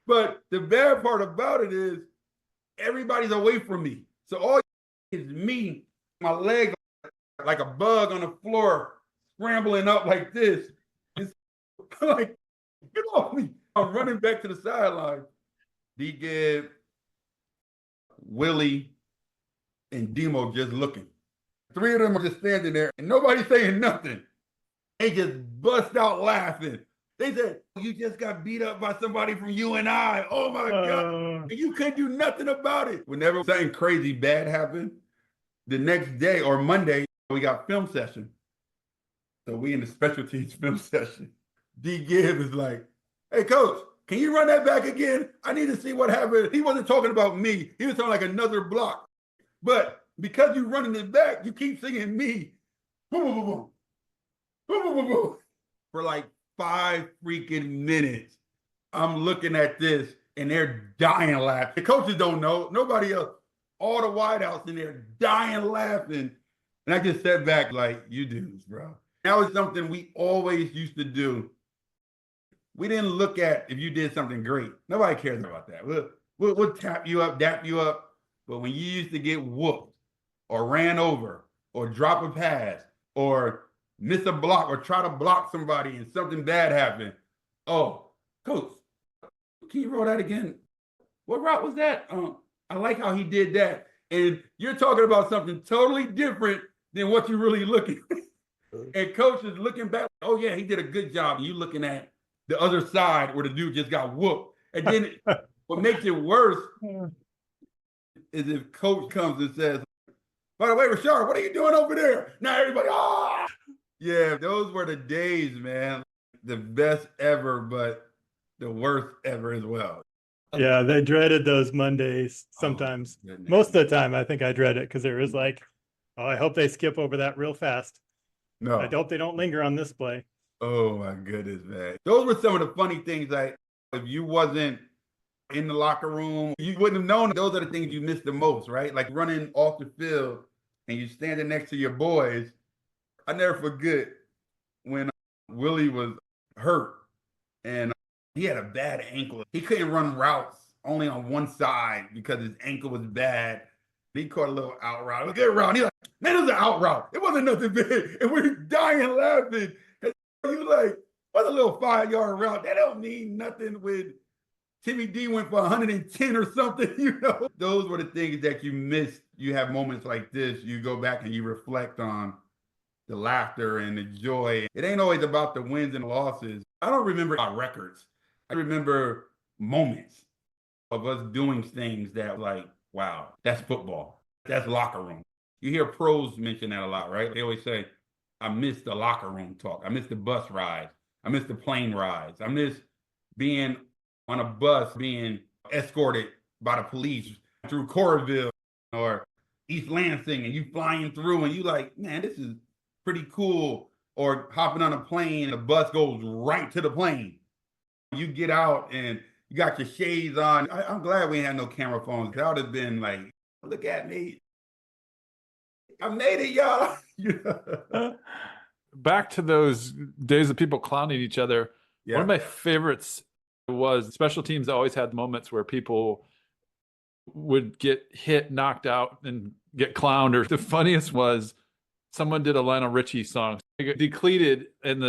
[SPEAKER 3] But the bad part about it is everybody's away from me. So all is me, my leg like a bug on the floor, scrambling up like this. It's like, get off me. I'm running back to the sideline. D-Gib, Willie, and Demo just looking. 3 of them are just standing there and nobody's saying nothing. They just bust out laughing. They said, you just got beat up by somebody from UNI. Oh my God. And you couldn't do nothing about it. Whenever something crazy bad happened, the next day or Monday, we got film session. So we in the special teams film session. D-Gib is like, hey, coach, can you run that back again? I need to see what happened. He wasn't talking about me. He was talking like another block. But because you're running it back, you keep singing me. Boom, boom, boom, boom. Boom, boom, boom, boom. For like 5 freaking minutes. I'm looking at this and they're dying laughing. The coaches don't know. Nobody else. All the wideouts in there dying laughing. And I just sat back like, you dudes, bro. That was something we always used to do. We didn't look at if you did something great. Nobody cares about that. We'll tap you up, dap you up. But when you used to get whooped or ran over or drop a pass or miss a block or try to block somebody and something bad happened, oh, coach, can you roll that again? What route was that? I like how he did that. And you're talking about something totally different than what you're really looking at. And coach is looking back, oh yeah, he did a good job. And you looking at the other side where the dude just got whooped. And then what makes it worse is if coach comes and says, by the way, Ricchard, what are you doing over there? Now everybody, ah! Yeah, those were the days, man. The best ever, but the worst ever as well.
[SPEAKER 4] Yeah, they dreaded those Mondays sometimes. Most of the time, I think I dread it because it was like, oh, I hope they skip over that real fast.
[SPEAKER 3] No.
[SPEAKER 4] I hope they don't linger on this play.
[SPEAKER 3] Oh my goodness, man. Those were some of the funny things. Like if you wasn't in the locker room, you wouldn't have known. Those are the things you miss the most, right? Like running off the field and you standing next to your boys. I never forget when Willie was hurt and he had a bad ankle. He couldn't run routes only on one side because his ankle was bad. He caught a little out route. It was a good route. He's like, man, it was an out route. It wasn't nothing big. And we're dying laughing. And you like, what's a little 5-yard route? That don't mean nothing when Timmy D went for 110 or something, you know? Those were the things that you missed. You have moments like this. You go back and you reflect on the laughter and the joy. It ain't always about the wins and losses. I don't remember our records. I remember moments of us doing things that like, wow, that's football. That's locker room. You hear pros mention that a lot, right? They always say, I miss the locker room talk. I miss the bus rides. I miss the plane rides. I miss being on a bus, being escorted by the police through Coralville or East Lansing, and you flying through and you like, man, this is pretty cool. Or hopping on a plane and the bus goes right to the plane. You get out and you got your shades on. I'm glad we had no camera phones because I would have been like, look at me. I made it, y'all.
[SPEAKER 1] Back to those days of people clowning each other.
[SPEAKER 3] Yeah.
[SPEAKER 1] One of my favorites was special teams always had moments where people would get hit, knocked out, and get clowned. Or the funniest was someone did a Lionel Richie song. They got decleated, and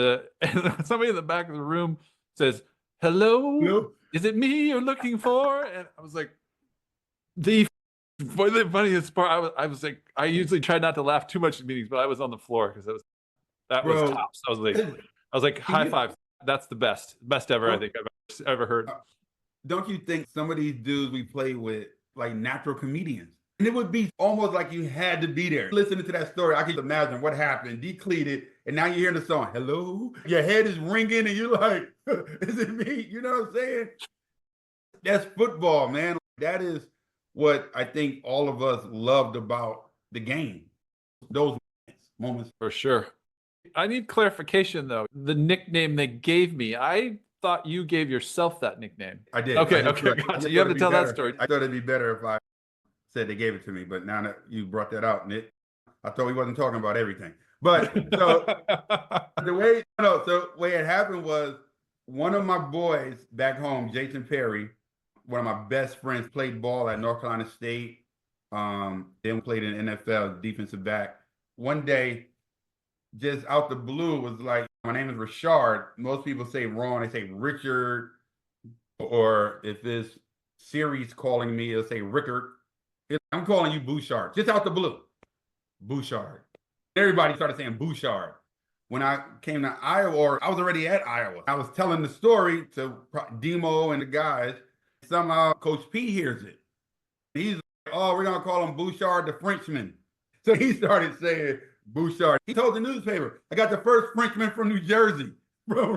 [SPEAKER 1] somebody in the back of the room says, hello?
[SPEAKER 3] Hello?
[SPEAKER 1] Is it me you're looking for? And I was like, the funniest part, I was like, I usually try not to laugh too much in meetings, but I was on the floor because that was tops. I was like, high five. That's the best ever I think I've ever heard.
[SPEAKER 3] Don't you think some of these dudes we play with like natural comedians. And it would be almost like you had to be there. Listening to that story, I can imagine what happened, decleated, and now you're hearing the song, hello? Your head is ringing and you're like, is it me? You know what I'm saying? That's football, man. That is what I think all of us loved about the game. Those moments.
[SPEAKER 1] For sure. I need clarification though. The nickname they gave me, I thought you gave yourself that nickname.
[SPEAKER 3] I did.
[SPEAKER 1] Okay,
[SPEAKER 3] I did
[SPEAKER 1] okay,
[SPEAKER 3] too. I
[SPEAKER 1] gotcha.
[SPEAKER 3] just
[SPEAKER 1] You have
[SPEAKER 3] thought
[SPEAKER 1] to
[SPEAKER 3] it'd be
[SPEAKER 1] tell that
[SPEAKER 3] better.
[SPEAKER 1] story.
[SPEAKER 3] I thought it'd be better if I said they gave it to me, but now that you brought that out, Nick, I thought we wasn't talking about everything. But so the way it happened was one of my boys back home, Jason Perry, one of my best friends, played ball at North Carolina State. Then played in NFL defensive back. One day, just out the blue, was like, my name is Ricchard. Most people say wrong. They say Ricchard, or if it's Siri's calling me, it'll say Ricchard. I'm calling you Bouchard, just out the blue. Bouchard. Everybody started saying Bouchard. When I came to Iowa, or I was already at Iowa, I was telling the story to Demo and the guys. Somehow Coach P hears it. He's like, oh, we're going to call him Bouchard the Frenchman. So he started saying Bouchard. He told the newspaper, I got the first Frenchman from New Jersey, from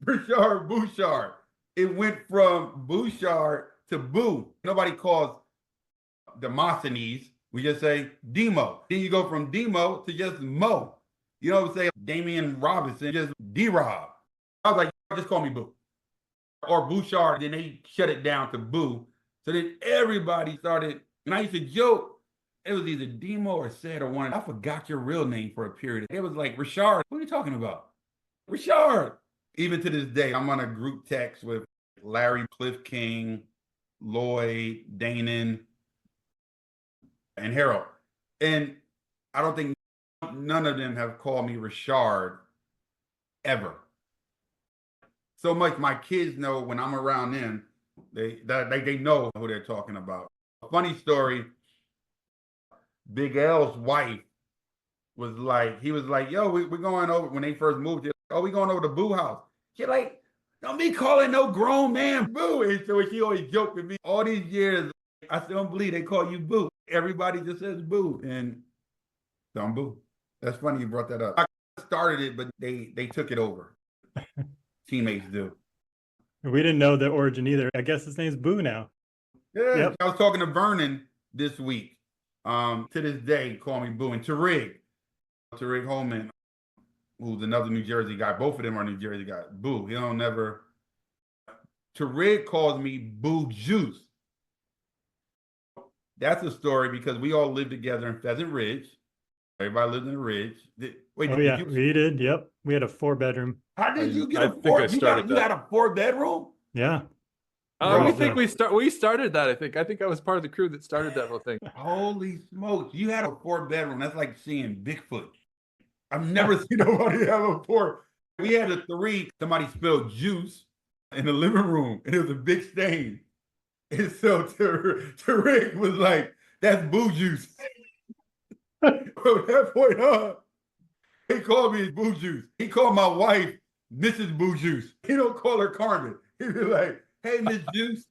[SPEAKER 3] Ricchard Bouchard. It went from Bouchard to Boo. Nobody calls Demosthenes. We just say Demo. Then you go from Demo to just Mo. You know what I'm saying? Damian Robinson, just D-Rob. I was like, just call me Boo. Or Bouchard, then they shut it down to Boo. So then everybody started, and I used to joke, it was either Demo or Said or one. I forgot your real name for a period. It was like, Ricchard, what are you talking about? Ricchard. Even to this day, I'm on a group text with Larry, Cliff King, Lloyd, Danon, and Harold. And I don't think none of them have called me Ricchard ever. So much my kids know when I'm around them, they know who they're talking about. A funny story, Big L's wife was like, he was like, yo, we're going over, when they first moved here, oh, we going over to Boo house. She's like, don't be calling no grown man Boo. And so she always joked with me all these years. I still don't believe they call you Boo. Everybody just says Boo, and don't Boo. That's funny you brought that up. I started it, but they took it over. Teammates do.
[SPEAKER 4] We didn't know the origin either. I guess his name's Boo now.
[SPEAKER 3] Yeah,
[SPEAKER 4] Yep.
[SPEAKER 3] I was talking to Vernon this week. To this day, call me Boo. And Tariq Holman, who's another New Jersey guy. Both of them are New Jersey guys. Boo. He don't never. Tariq calls me Boo Juice. That's a story because we all lived together in Pheasant Ridge. Everybody lived in the Ridge. Wait,
[SPEAKER 4] Oh yeah, we did. Yep. We had a 4-bedroom.
[SPEAKER 3] How did you get
[SPEAKER 1] I
[SPEAKER 3] a
[SPEAKER 1] think
[SPEAKER 3] four?
[SPEAKER 1] I started
[SPEAKER 3] You
[SPEAKER 1] that.
[SPEAKER 3] had a 4-bedroom?
[SPEAKER 4] Yeah.
[SPEAKER 1] We
[SPEAKER 4] Right.
[SPEAKER 1] think we started that. I think I was part of the crew that started that whole thing.
[SPEAKER 3] Holy smokes. You had a 4-bedroom. That's like seeing Bigfoot. I've never seen nobody have a 4. We had a 3. Somebody spilled juice in the living room, and it was a big stain. And so Tariq was like, that's Boo Juice. From that point on, he called me Boo Juice. He called my wife Mrs. Boo Juice. He don't call her Carmen. He'd be like, hey, Miss Juice.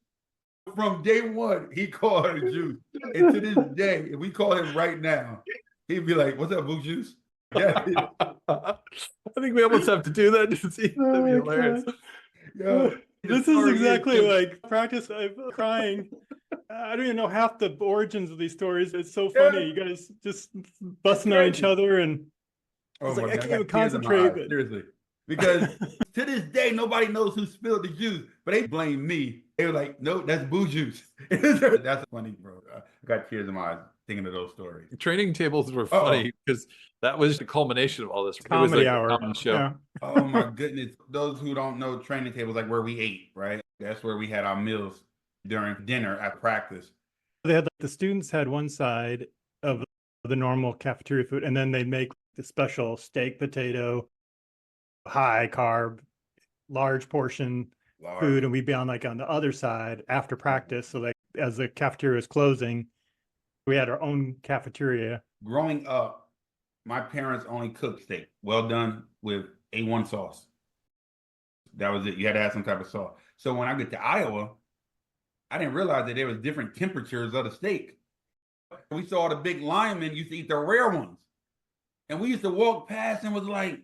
[SPEAKER 3] From day one, he called her Juice. And to this day, if we call him right now, he'd be like, what's up, Boo Juice? Yeah.
[SPEAKER 1] I think we almost have to do that to see. That'd be hilarious.
[SPEAKER 3] Yeah.
[SPEAKER 4] This is exactly like practice. I'm crying. I don't even know half the origins of these stories. It's so funny. You guys just busting on each other, and
[SPEAKER 3] Oh
[SPEAKER 4] it's like,
[SPEAKER 3] my
[SPEAKER 4] I
[SPEAKER 3] God,
[SPEAKER 4] can't even
[SPEAKER 3] got tears in my
[SPEAKER 4] concentrate,
[SPEAKER 3] eyes,
[SPEAKER 4] but-
[SPEAKER 3] seriously. Because to this day, nobody knows who spilled the juice, but they blame me. They were like, no, that's Boo Juice. That's funny, bro. I got tears in my eyes thinking of those stories.
[SPEAKER 1] Training tables were funny because that was the culmination of all this. It was
[SPEAKER 4] Comedy
[SPEAKER 1] like a
[SPEAKER 4] hour.
[SPEAKER 1] common show.
[SPEAKER 4] Yeah.
[SPEAKER 3] Oh my goodness. Those who don't know, training tables like where we ate, right? That's where we had our meals during dinner at practice.
[SPEAKER 4] They had the students had one side of the normal cafeteria food, and then they'd make the special steak, potato, high carb, large portion food, and we'd be on the other side after practice. So like as the cafeteria was closing, we had our own cafeteria.
[SPEAKER 3] Growing up, my parents only cooked steak, well done with A1 sauce. That was it. You had to have some type of sauce. So when I get to Iowa, I didn't realize that there was different temperatures of the steak. We saw the big linemen used to eat the rare ones. And we used to walk past and was like,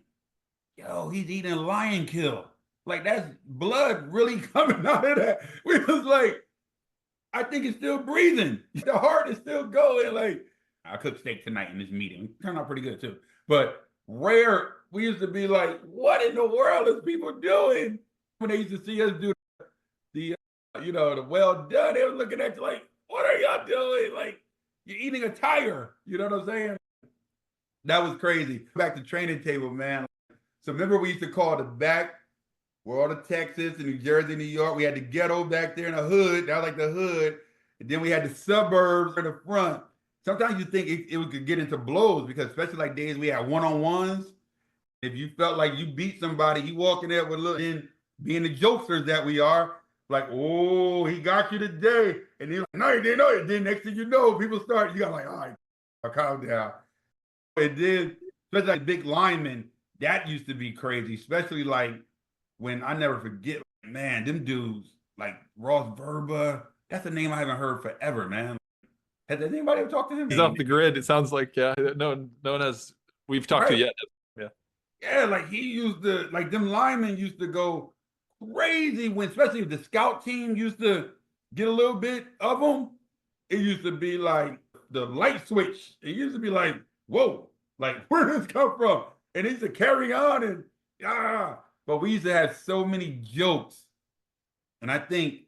[SPEAKER 3] yo, he's eating lion kill. Like, that's blood really coming out of that. We was like, I think it's still breathing. The heart is still going. Like, I cooked steak tonight in this meeting. It turned out pretty good too. But rare, we used to be like, what in the world is people doing? When they used to see us do the the well done, they were looking at you like, what are y'all doing? Like, you're eating a tire. You know what I'm saying? That was crazy. Back to training table, man. So remember we used to call the back where all the Texas and New Jersey, New York, we had the ghetto back there in the hood. That was like the hood. And then we had the suburbs in the front. Sometimes you think it could get into blows because especially like days we had one-on-ones. If you felt like you beat somebody, you walk in there with a little, and being the jokesters that we are, like, oh, he got you today. And you're like, no, he didn't know it. Then next thing you know, people start, you got like, all right, I'll calm down. And then, especially like big linemen, that used to be crazy, especially like when I never forget, man, them dudes, like Ross Verba, that's a name I haven't heard forever, man. Has anybody ever talked to him?
[SPEAKER 1] He's off the grid. It sounds like, yeah, no one has, we've talked to yet. Yeah.
[SPEAKER 3] Yeah, like he used to, like them linemen used to go crazy when, especially if the scout team used to get a little bit of them, it used to be like the light switch. It used to be like, whoa, like where did this come from? And it used to carry on and but we used to have so many jokes. And I think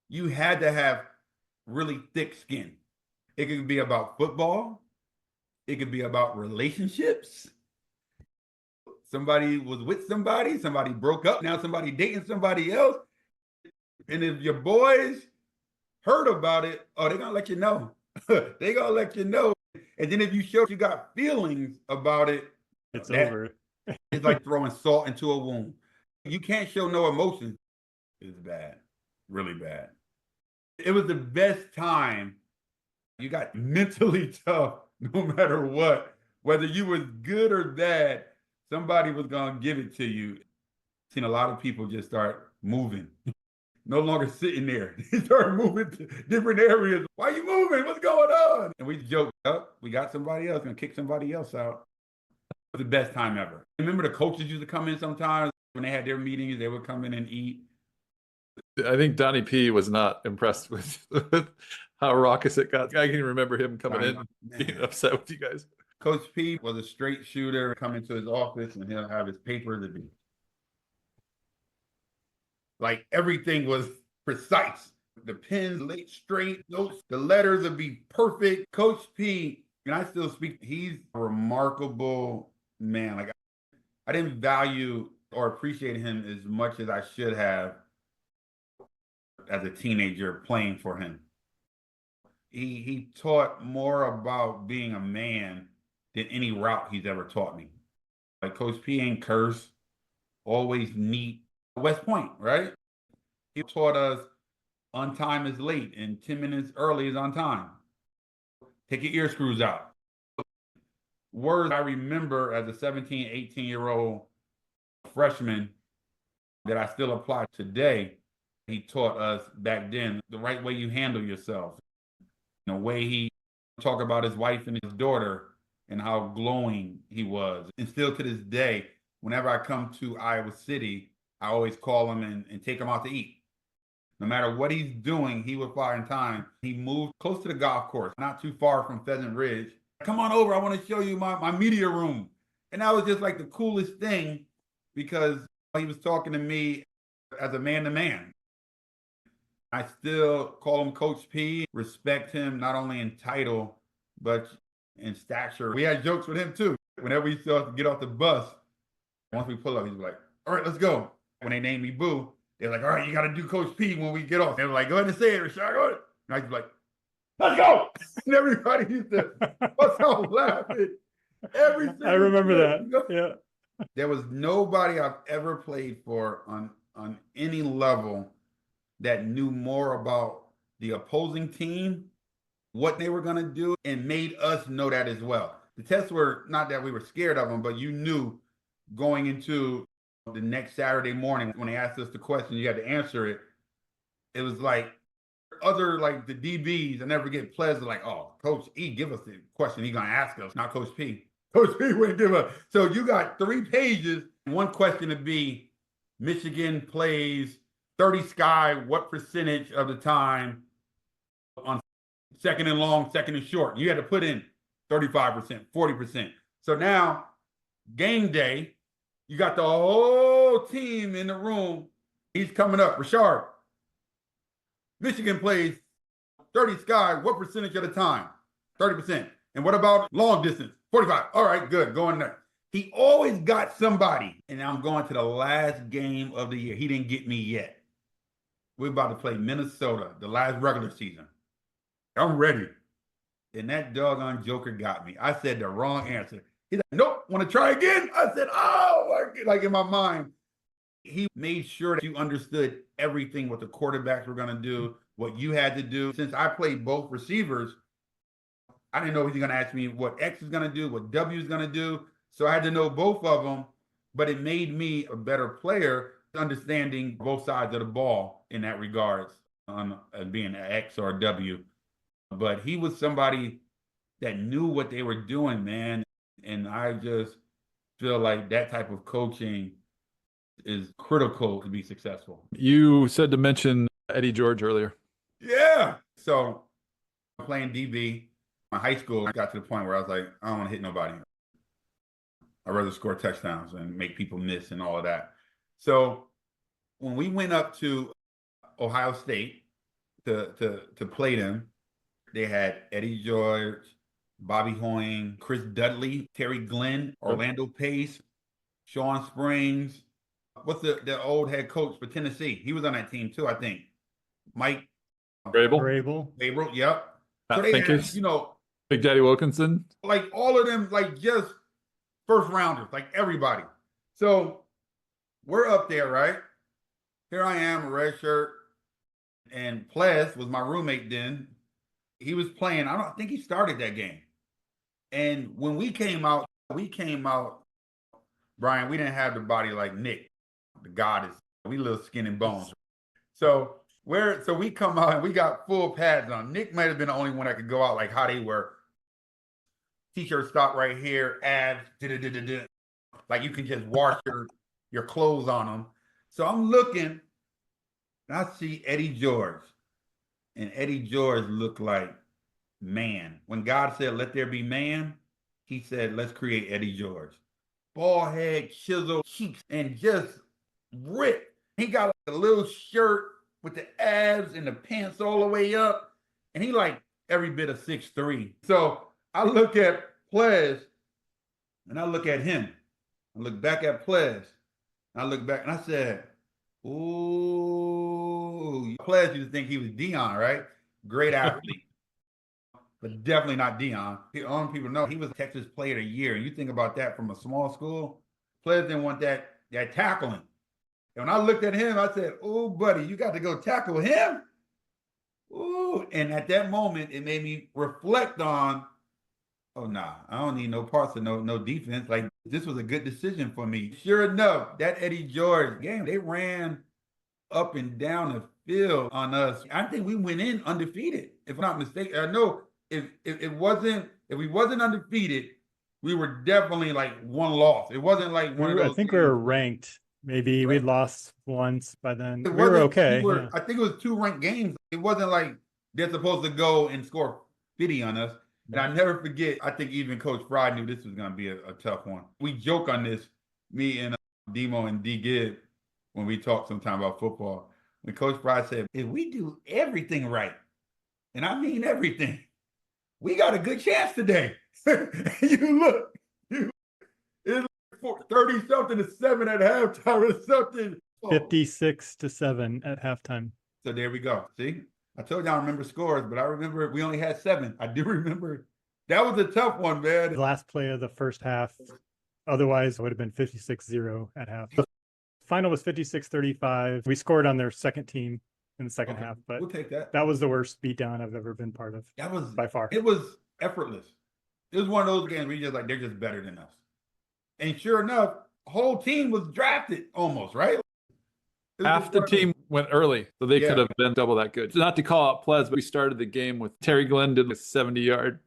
[SPEAKER 3] you had to have really thick skin. It could be about football. It could be about relationships. Somebody was with somebody broke up, now somebody dating somebody else. And if your boys heard about it, oh, they're gonna let you know. They're gonna let you know. And then if you show you got feelings about it,
[SPEAKER 4] It's over.
[SPEAKER 3] It's like throwing salt into a wound. You can't show no emotion. It's bad, really bad. It was the best time. You got mentally tough no matter what. Whether you was good or bad, somebody was gonna give it to you. Seen a lot of people just start moving. No longer sitting there. They start moving to different areas. Why are you moving? What's going on? And we joked up. We got somebody else, gonna kick somebody else out. It was the best time ever. Remember the coaches used to come in sometimes when they had their meetings, they would come in and eat.
[SPEAKER 1] I think Donnie P was not impressed with how raucous it got. I can remember him coming in and being upset with you guys.
[SPEAKER 3] Coach P was a straight shooter, come into his office and he'll have his papers and be like everything was precise. The pens laid straight, notes, the letters would be perfect. Coach P, and I still speak, he's a remarkable man. Like I didn't value or appreciate him as much as I should have as a teenager playing for him. He taught more about being a man than any route he's ever taught me. Like Coach P ain't curse, always neat. West Point, right? He taught us on time is late and 10 minutes early is on time. Take your ear screws out. Words I remember as a 17, 18-year-old freshman that I still apply today. He taught us back then the right way you handle yourself. The way he talked about his wife and his daughter and how glowing he was. And still to this day, whenever I come to Iowa City, I always call him and take him out to eat. No matter what he's doing, he would find time. He moved close to the golf course, not too far from Pheasant Ridge. Come on over, I want to show you my media room. And that was just like the coolest thing because he was talking to me as a man-to-man. I still call him Coach P, respect him not only in title, but in stature. We had jokes with him too. Whenever he saw us get off the bus, once we pull up, he's like, all right, let's go. When they named me Boo, they're like, all right, you got to do Coach P when we get off. They were like, go ahead and say it, Ricchard, go ahead. And I was like, let's go. And everybody used to bust out laughing.
[SPEAKER 4] I remember that. Yeah.
[SPEAKER 3] There was nobody I've ever played for on any level that knew more about the opposing team, what they were going to do, and made us know that as well. The tests were not that we were scared of them, but you knew going into the next Saturday morning when they asked us the question, you had to answer it. It was like other, like the DBs, I never get pleasant, like, oh, Coach E, give us the question he's gonna ask us, not Coach P. Coach P wouldn't give us. So you got 3 pages, one question to be, Michigan plays 30 sky, what percentage of the time on second and long, second and short? You had to put in 35%, 40%. So now, game day, you got the whole team in the room. He's coming up, Ricchard. Michigan plays 30 sky, what percentage of the time? 30%. And what about long distance? 45. All right, good, going there. He always got somebody, and I'm going to the last game of the year. He didn't get me yet. We're about to play Minnesota, the last regular season. I'm ready. And that doggone joker got me. I said the wrong answer. He's like, nope, want to try again? I said, oh, like in my mind. He made sure that you understood everything, what the quarterbacks were going to do, what you had to do. Since I played both receivers, I didn't know if he was going to ask me what X is going to do, what W is going to do. So I had to know both of them, but it made me a better player, understanding both sides of the ball in that regards, on being an X or a W. But he was somebody that knew what they were doing, man. And I just feel like that type of coaching is critical to be successful.
[SPEAKER 1] You said to mention Eddie George earlier.
[SPEAKER 3] Yeah. So playing DB, my high school, I got to the point where I was like, I don't want to hit nobody. I'd rather score touchdowns and make people miss and all of that. So when we went up to Ohio State to play them, they had Eddie George, Bobby Hoying, Chris Dudley, Terry Glenn, Orlando Pace, Sean Springs. What's the old head coach for Tennessee? He was on that team too, I think. Mike
[SPEAKER 1] Vrabel,
[SPEAKER 3] yep.
[SPEAKER 1] Pat
[SPEAKER 3] So they
[SPEAKER 1] Pincus,
[SPEAKER 3] had, you know,
[SPEAKER 1] Big Daddy Wilkinson.
[SPEAKER 3] like all of them, like just first rounders, like everybody. So we're up there, right? Here I am, a red shirt, and Ples was my roommate then. He was playing. I think he started that game. And when we came out, Brian, we didn't have the body like Nick, the goddess. We little skin and bones. So we come out and we got full pads on. Nick might have been the only one that could go out like how they were. T-shirt stop right here, abs, like you can just wash your clothes on them. So I'm looking, and I see Eddie George. And Eddie George looked like man. When God said, let there be man, he said, let's create Eddie George. Bald head, chiseled cheeks, and just ripped. He got like a little shirt with the abs and the pants all the way up. And he like every bit of 6'3". So I look at Ples, and I look at him. I look back at Ples. I look back, and I said, ooh. Ples used to think he was Dion, right? Great athlete. But definitely not Dion. All people know he was Texas Player of the Year. And you think about that from a small school, Ples didn't want that tackling. And when I looked at him, I said, ooh, buddy, you got to go tackle him? Ooh. And at that moment, it made me reflect on, oh, nah, I don't need no parts of no defense. Like, this was a good decision for me. Sure enough, that Eddie George game, they ran up and down the field on us. I think we went in undefeated, if I'm not mistaken. I know if we wasn't undefeated, we were definitely like one loss. It wasn't like one of those.
[SPEAKER 4] I think we were ranked. Maybe we'd lost once by then.
[SPEAKER 3] We
[SPEAKER 4] were okay.
[SPEAKER 3] Yeah. I think it was 2 ranked games. It wasn't like they're supposed to go and score 50 on us. And I never forget, I think even Coach Fry knew this was going to be a tough one. We joke on this, me and Demo and D Gibb, when we talk sometime about football. When Coach Fry said, if we do everything right, and I mean everything, we got a good chance today. You look, it's 30-something to 7 at halftime or something.
[SPEAKER 4] 56-7 at halftime.
[SPEAKER 3] So there we go. See? I told you I remember scores, but I remember we only had 7. I do remember. That was a tough one, man.
[SPEAKER 4] The last play of the first half. Otherwise, it would have been 56-0 at half. The final was 56-35. We scored on their second team in the second half, but
[SPEAKER 3] we'll take that.
[SPEAKER 4] That was the worst beatdown I've ever been part of.
[SPEAKER 3] That was
[SPEAKER 4] by far.
[SPEAKER 3] It was effortless. It was one of those games where you're just like, they're just better than us. And sure enough, whole team was drafted almost, right?
[SPEAKER 1] Half the team went early, so they
[SPEAKER 3] Yeah.
[SPEAKER 1] could have been double that good. Not to call out Ples, but we started the game with Terry Glenn did a 70-yard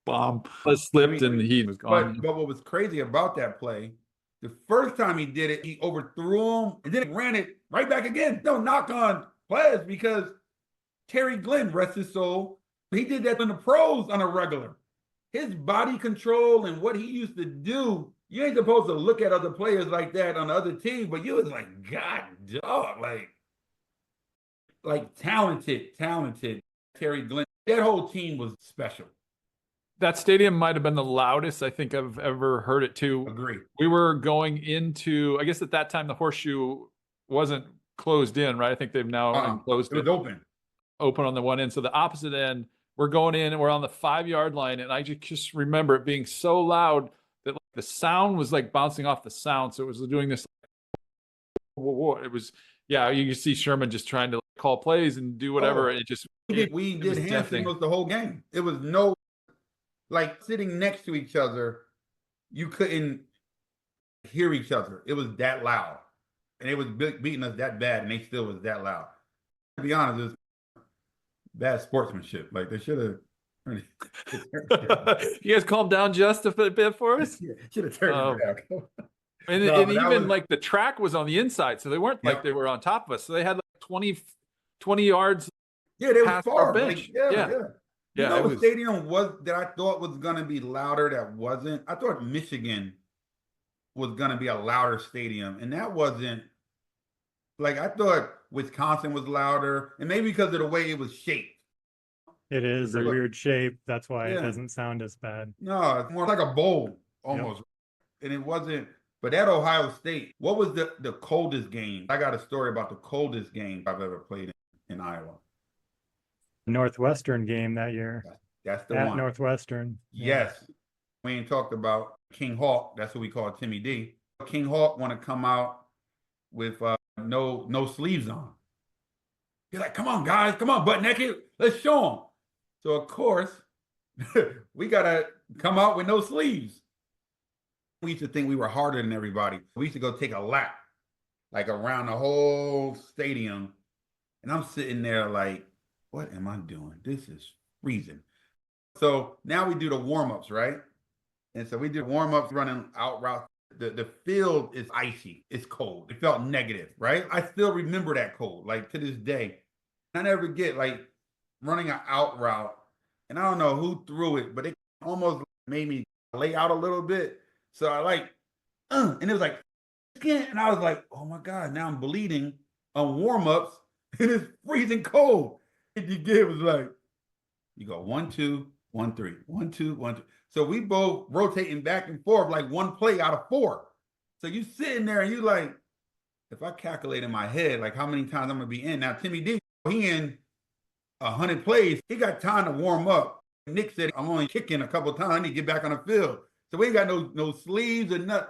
[SPEAKER 1] bomb. Ples slipped and he was gone.
[SPEAKER 3] But what was crazy about that play, the first time he did it, he overthrew him and then ran it right back again. No knock on Ples because Terry Glenn, rest his soul, he did that in the pros on a regular. His body control and what he used to do, you ain't supposed to look at other players like that on the other team, but you was like, God, dog, like talented Terry Glenn. That whole team was special.
[SPEAKER 1] That stadium might have been the loudest I think I've ever heard it too.
[SPEAKER 3] Agree.
[SPEAKER 1] We were going into, I guess at that time the horseshoe wasn't closed in, right? I think they've now enclosed
[SPEAKER 3] it. It was
[SPEAKER 1] open on the one end. So the opposite end, we're going in and we're on the 5-yard line. And I just remember it being so loud that like, the sound was like bouncing off the sound. So it was doing this. It was, yeah, you can see Sherman just trying to like, call plays and do whatever. It just,
[SPEAKER 3] we did hand signals the whole game. It was no, like sitting next to each other, you couldn't hear each other. It was that loud. And it was beating us that bad, and they still was that loud. To be honest, it was bad sportsmanship. Like they should have.
[SPEAKER 1] You guys calm down just a bit for us.
[SPEAKER 3] Should have turned it back.
[SPEAKER 1] And even like the track was on the inside, so they weren't like they were on top of us. So they had like 20 yards.
[SPEAKER 3] Yeah, they were
[SPEAKER 1] past
[SPEAKER 3] far.
[SPEAKER 1] our bench.
[SPEAKER 3] Like,
[SPEAKER 1] Yeah,
[SPEAKER 3] you know what stadium was that I thought was going to be louder that wasn't? I thought Michigan was going to be a louder stadium, and that wasn't. Like, I thought Wisconsin was louder, and maybe because of the way it was shaped.
[SPEAKER 4] It is a weird shape. That's why it doesn't sound as bad.
[SPEAKER 3] No, it's more like a bowl almost. Yep. And it wasn't. But at Ohio State, what was the coldest game? I got a story about the coldest game I've ever played in Iowa.
[SPEAKER 4] Northwestern game that year.
[SPEAKER 3] That's the
[SPEAKER 4] at
[SPEAKER 3] one.
[SPEAKER 4] Northwestern.
[SPEAKER 3] Yes. We ain't talked about King Hawk. That's what we call Timmy D. King Hawk want to come out with no sleeves on. He's like, come on, guys. Come on, butt naked. Let's show them. So, of course, we got to come out with no sleeves. We used to think we were harder than everybody. We used to go take a lap, like around the whole stadium. And I'm sitting there like, what am I doing? This is freezing. So now we do the warm-ups, right? And so we did warm-ups running out route. The field is icy. It's cold. It felt negative, right? I still remember that cold, like to this day. I never get like running an out route. And I don't know who threw it, but it almost made me lay out a little bit. So I like, and it was like, and I was like, oh my God, now I'm bleeding on warm-ups and it's freezing cold. And you get was like, you go 1, 2, 1, 3, 1, 2, 1, 2. So we both rotating back and forth like one play out of 4. So you sitting there and you like, if I calculate in my head, like how many times I'm gonna be in. Now Timmy D, he in 100 plays, he got time to warm up. Nick said, I'm only kicking a couple of times, I need to get back on the field. So we ain't got no sleeves or nothing.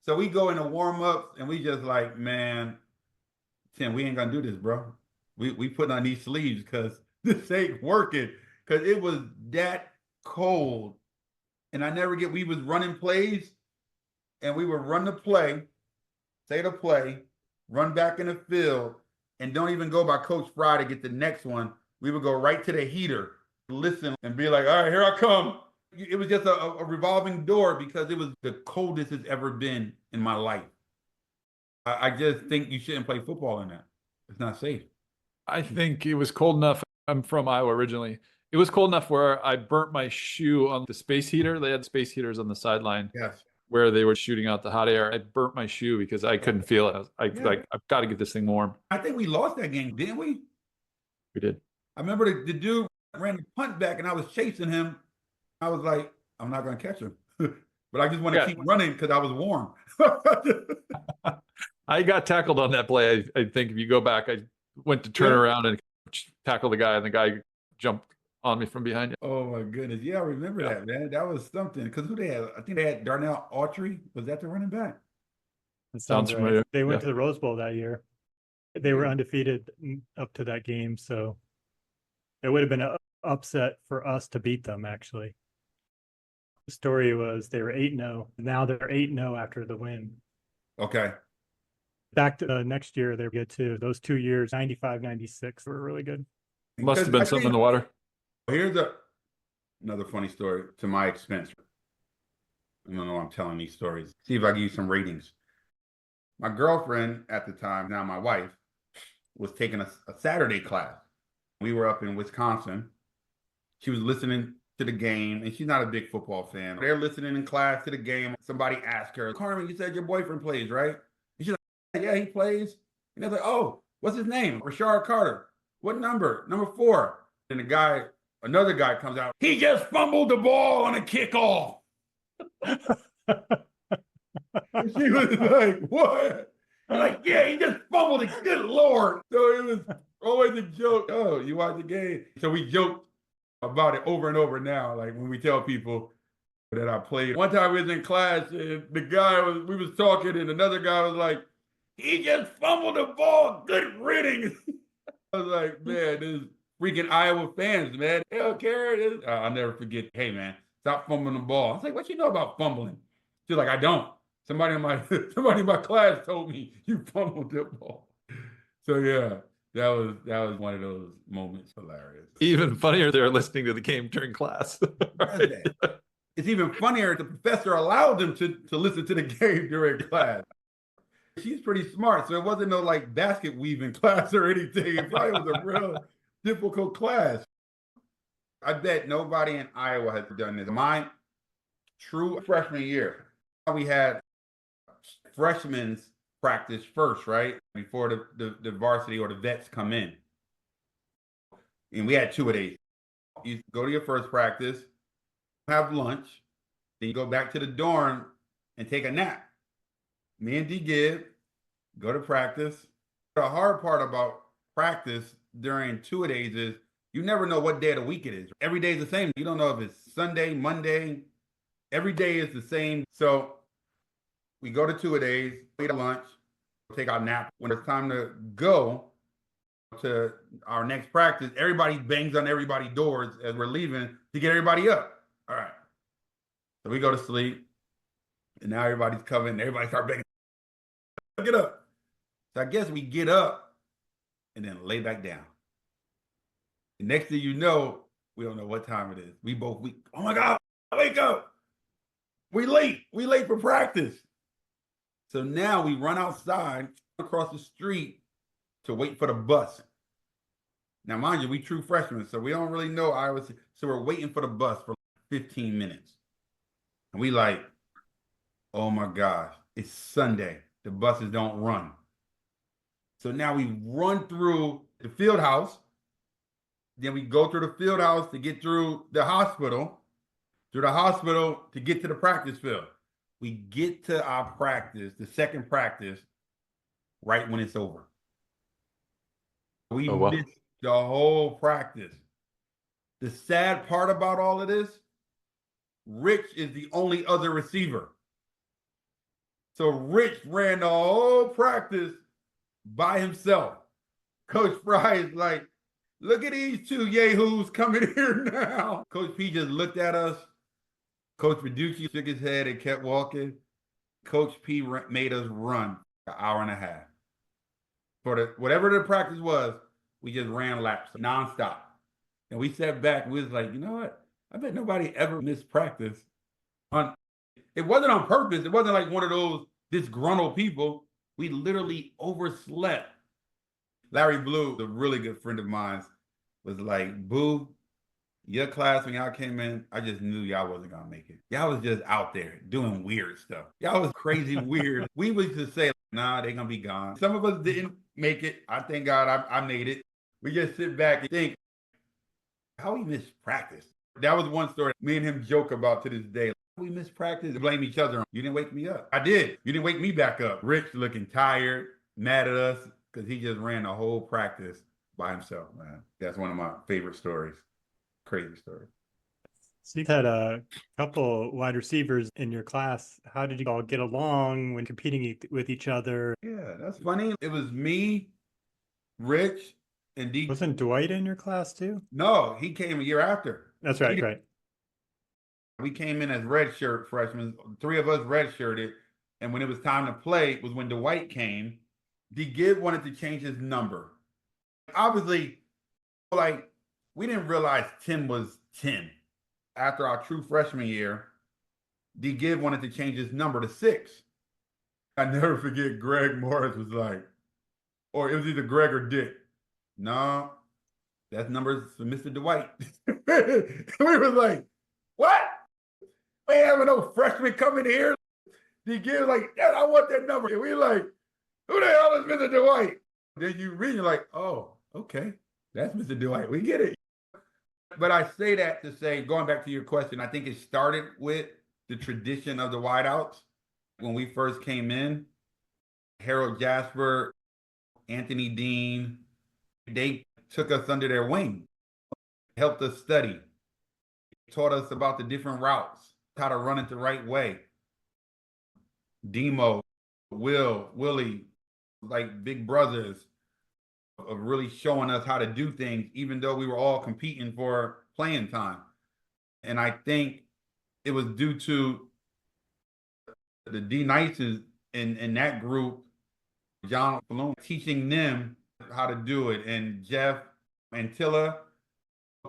[SPEAKER 3] So we go into warm-ups and we just like, man, Tim, we ain't gonna do this, bro. We putting on these sleeves because this ain't working. Because it was that cold. And I never we was running plays and we would run the play, say the play, run back in the field, and don't even go by Coach Fry to get the next one. We would go right to the heater, listen, and be like, all right, here I come. It was just a revolving door because it was the coldest it's ever been in my life. I just think you shouldn't play football in that. It's not safe.
[SPEAKER 1] I think it was cold enough. I'm from Iowa originally. It was cold enough where I burnt my shoe on the space heater. They had space heaters on the sideline where they were shooting out the hot air. I burnt my shoe because I couldn't feel it. I've got to get this thing warm.
[SPEAKER 3] I think we lost that game, didn't we?
[SPEAKER 1] We did.
[SPEAKER 3] I remember the dude ran the punt back and I was chasing him. I was like, I'm not going to catch him. But I just want to keep running because I was warm.
[SPEAKER 1] I got tackled on that play. I think if you go back, I went to turn around and tackle the guy, and the guy jumped on me from behind.
[SPEAKER 3] Oh my goodness. Yeah, I remember that, man. That was something. Because who they had? I think they had Darnell Autry. Was that the running back?
[SPEAKER 4] That sounds familiar. They went to the Rose Bowl that year. They were undefeated up to that game. So it would have been an upset for us to beat them, actually. The story was they were 8-0. Now they're 8-0 after the win.
[SPEAKER 3] Okay.
[SPEAKER 4] Back to next year, they're good too. Those 2 years, 95, 96 were really good.
[SPEAKER 1] Must have been something in the water.
[SPEAKER 3] Here's another funny story to my expense. I don't know why I'm telling these stories. See if I give you some ratings. My girlfriend at the time, now my wife, was taking a Saturday class. We were up in Wisconsin. She was listening to the game, and she's not a big football fan. They're listening in class to the game. Somebody asked her, Carmen, you said your boyfriend plays, right? And she's like, yeah, he plays. And they're like, oh, what's his name? Ricchard Carter. What number? Number 4. And another guy comes out. He just fumbled the ball on a kickoff. And she was like, what? I'm like, yeah, he just fumbled it. Good Lord. So it was always a joke. Oh, you watch the game. So we joked about it over and over now. Like when we tell people that I played. One time we was in class and we was talking and another guy was like, he just fumbled the ball. Good riddance. I was like, man, this freaking Iowa fans, man. They don't care. I'll never forget. Hey, man, stop fumbling the ball. I was like, what you know about fumbling? She's like, I don't. Somebody in my class told me you fumbled the ball. So yeah, that was one of those moments. Hilarious.
[SPEAKER 1] Even funnier, they're listening to the game during class. Right?
[SPEAKER 3] It's even funnier the professor allowed them to listen to the game during class. She's pretty smart, so it wasn't no like basket weaving class or anything. It probably was a real difficult class. I bet nobody in Iowa has done this. My true freshman year, we had freshmen's practice first, right? Before the varsity or the vets come in. And we had 2 of these. You go to your first practice, have lunch, then you go back to the dorm and take a nap. Me and D Gibb go to practice. The hard part about practice during 2 of days is you never know what day of the week it is. Every day is the same. You don't know if it's Sunday, Monday. Every day is the same. So we go to 2 of days, eat lunch, take our nap. When it's time to go to our next practice, everybody bangs on everybody's doors as we're leaving to get everybody up. All right. So we go to sleep. And now everybody's coming. And everybody start banging. Get up. So I guess we get up and then lay back down. The next thing you know, we don't know what time it is. We oh my God, wake up. We late for practice. So now we run outside across the street to wait for the bus. Now, mind you, we true freshmen, so we don't really know Iowa. So we're waiting for the bus for 15 minutes. And we like, oh my gosh, it's Sunday. The buses don't run. So now we run through the field house. Then we go through the field house to get through the hospital to get to the practice field. We get to our practice, the second practice, right when it's over. We missed the whole practice. The sad part about all of this, Rich is the only other receiver. So Rich ran the whole practice by himself. Coach Fry is like, look at these 2 yahoos coming here now. Coach P just looked at us. Coach Reducci shook his head and kept walking. Coach P made us run an hour and a half. For whatever the practice was, we just ran laps nonstop. And we sat back and we was like, you know what? I bet nobody ever missed practice. It wasn't on purpose. It wasn't like one of those disgruntled people. We literally overslept. Larry Blue, a really good friend of mine, was like, Boo, your class, when y'all came in, I just knew y'all wasn't going to make it. Y'all was just out there doing weird stuff. Y'all was crazy weird. We was just say, nah, they're going to be gone. Some of us didn't make it. I thank God I made it. We just sit back and think, how we missed practice? That was one story me and him joke about to this day. We missed practice and blame each other. You didn't wake me up. I did. You didn't wake me back up. Rich looking tired, mad at us because he just ran the whole practice by himself, man. That's one of my favorite stories. Crazy story.
[SPEAKER 4] So you had a couple wide receivers in your class. How did you all get along when competing with each other?
[SPEAKER 3] Yeah, that's funny. It was me, Rich, and D.
[SPEAKER 4] Wasn't Dwight in your class too?
[SPEAKER 3] No, he came a year after.
[SPEAKER 4] That's right, right.
[SPEAKER 3] We came in as redshirt freshmen. 3 of us redshirted. And when it was time to play was when Dwight came. D-Gibb wanted to change his number. Obviously, like, we didn't realize 10 was 10. After our true freshman year, D-Gibb wanted to change his number to 6. I never forget Greg Morris was like, or it was either Greg or Dick. No, that number's for Mr. Dwight. We were like, what? We ain't having no freshman coming here. D-Gibb like, yeah, I want that number. And we like, who the hell is Mr. Dwight? Then you read, you're like, oh, okay, that's Mr. Dwight. We get it. But I say that to say, going back to your question, I think it started with the tradition of the wideouts. When we first came in, Harold Jasper, Anthony Dean, they took us under their wing, helped us study, taught us about the different routes, how to run it the right way. Demo, Willie, like big brothers of really showing us how to do things, even though we were all competing for playing time. And I think it was due to the D-Nices in that group, John Falloon, teaching them how to do it, and Jeff Antilla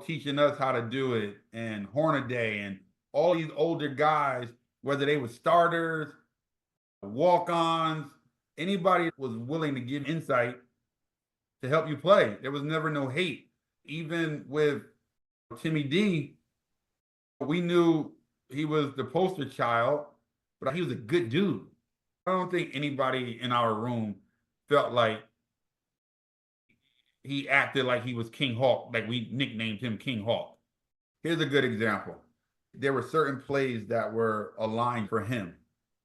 [SPEAKER 3] teaching us how to do it, and Hornaday, and all these older guys, whether they were starters, walk-ons, anybody was willing to give insight to help you play. There was never no hate. Even with Timmy D, we knew he was the poster child, but he was a good dude. I don't think anybody in our room felt like he acted like he was King Hawk, like we nicknamed him King Hawk. Here's a good example. There were certain plays that were aligned for him,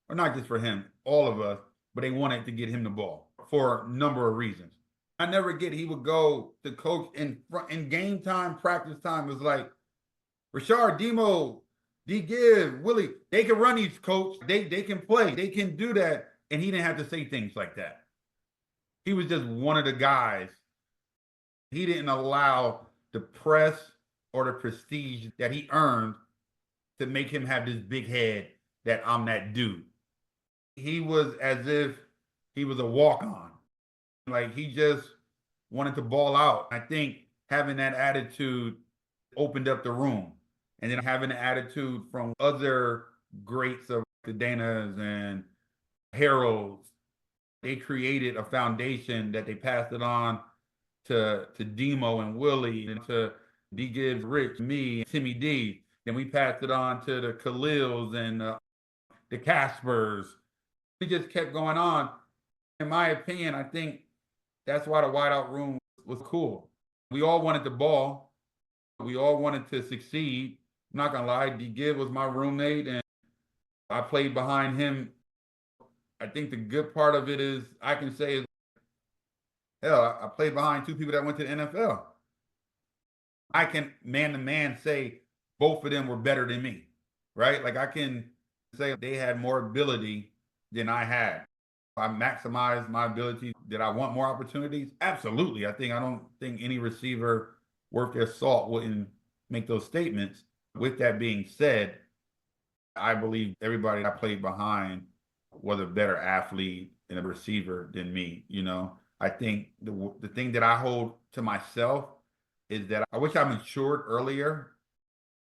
[SPEAKER 3] or not just for him, all of us, but they wanted to get him the ball for a number of reasons. I never get, he would go to coach in game time, practice time, was like, Ricchard, Demo, D-Gibb, Willie, they can run these, coach. They can play. They can do that. And he didn't have to say things like that. He was just one of the guys. He didn't allow the press or the prestige that he earned to make him have this big head that I'm that dude. He was as if he was a walk-on. Like, he just wanted to ball out. I think having that attitude opened up the room. And then having the attitude from other greats of the Danas and Harolds, they created a foundation that they passed it on to Demo and Willie, and to D-Gibbs, Rich, me, Timmy D. Then we passed it on to the Khalils and the Caspers. It just kept going on. In my opinion, I think that's why the wideout room was cool. We all wanted the ball. We all wanted to succeed. I'm not gonna lie, D-Gibb was my roommate, and I played behind him. I think the good part of it is, I can say, is, hell, I played behind two people that went to the NFL. I can man-to-man say both of them were better than me, right? Like, I can say they had more ability than I had. I maximized my ability. Did I want more opportunities? Absolutely. I don't think any receiver worth their salt wouldn't make those statements. With that being said, I believe everybody I played behind was a better athlete and a receiver than me. You know, I think the thing that I hold to myself is that I wish I matured earlier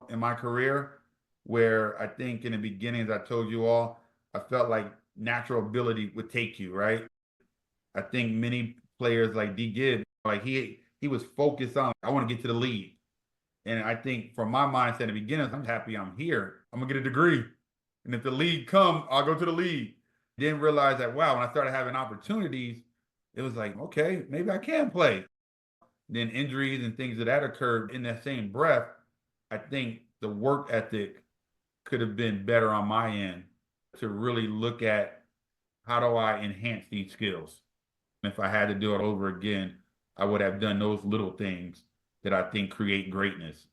[SPEAKER 3] in my career, where I think in the beginning, as I told you all, I felt like natural ability would take you, right? I think many players like D-Gibb, like he was focused on, I want to get to the league. And I think from my mindset in the beginning, I'm happy I'm here. I'm gonna get a degree. And if the league come, I'll go to the league. Didn't realize that, wow, when I started having opportunities, it was like, okay, maybe I can play. Then injuries and things of that occurred in that same breath. I think the work ethic could have been better on my end to really look at, how do I enhance these skills? And if I had to do it over again, I would have done those little things that I think create greatness,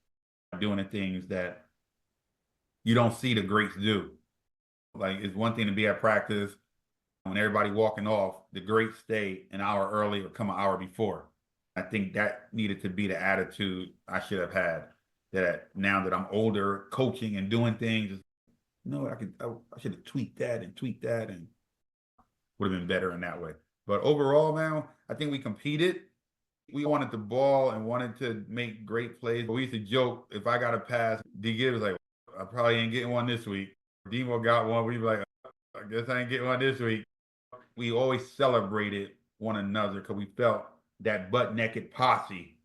[SPEAKER 3] doing the things that you don't see the greats do. Like, it's one thing to be at practice when everybody walking off, the greats stay an hour early or come an hour before. I think that needed to be the attitude I should have had, that now that I'm older, coaching and doing things, I should have tweaked that and would have been better in that way. But overall, man, I think we competed. We wanted the ball and wanted to make great plays. But we used to joke, if I got a pass, D Gibbs was like, I probably ain't getting one this week. Demo got one. We'd be like, I guess I ain't getting one this week. We always celebrated one another because we felt that butt-naked posse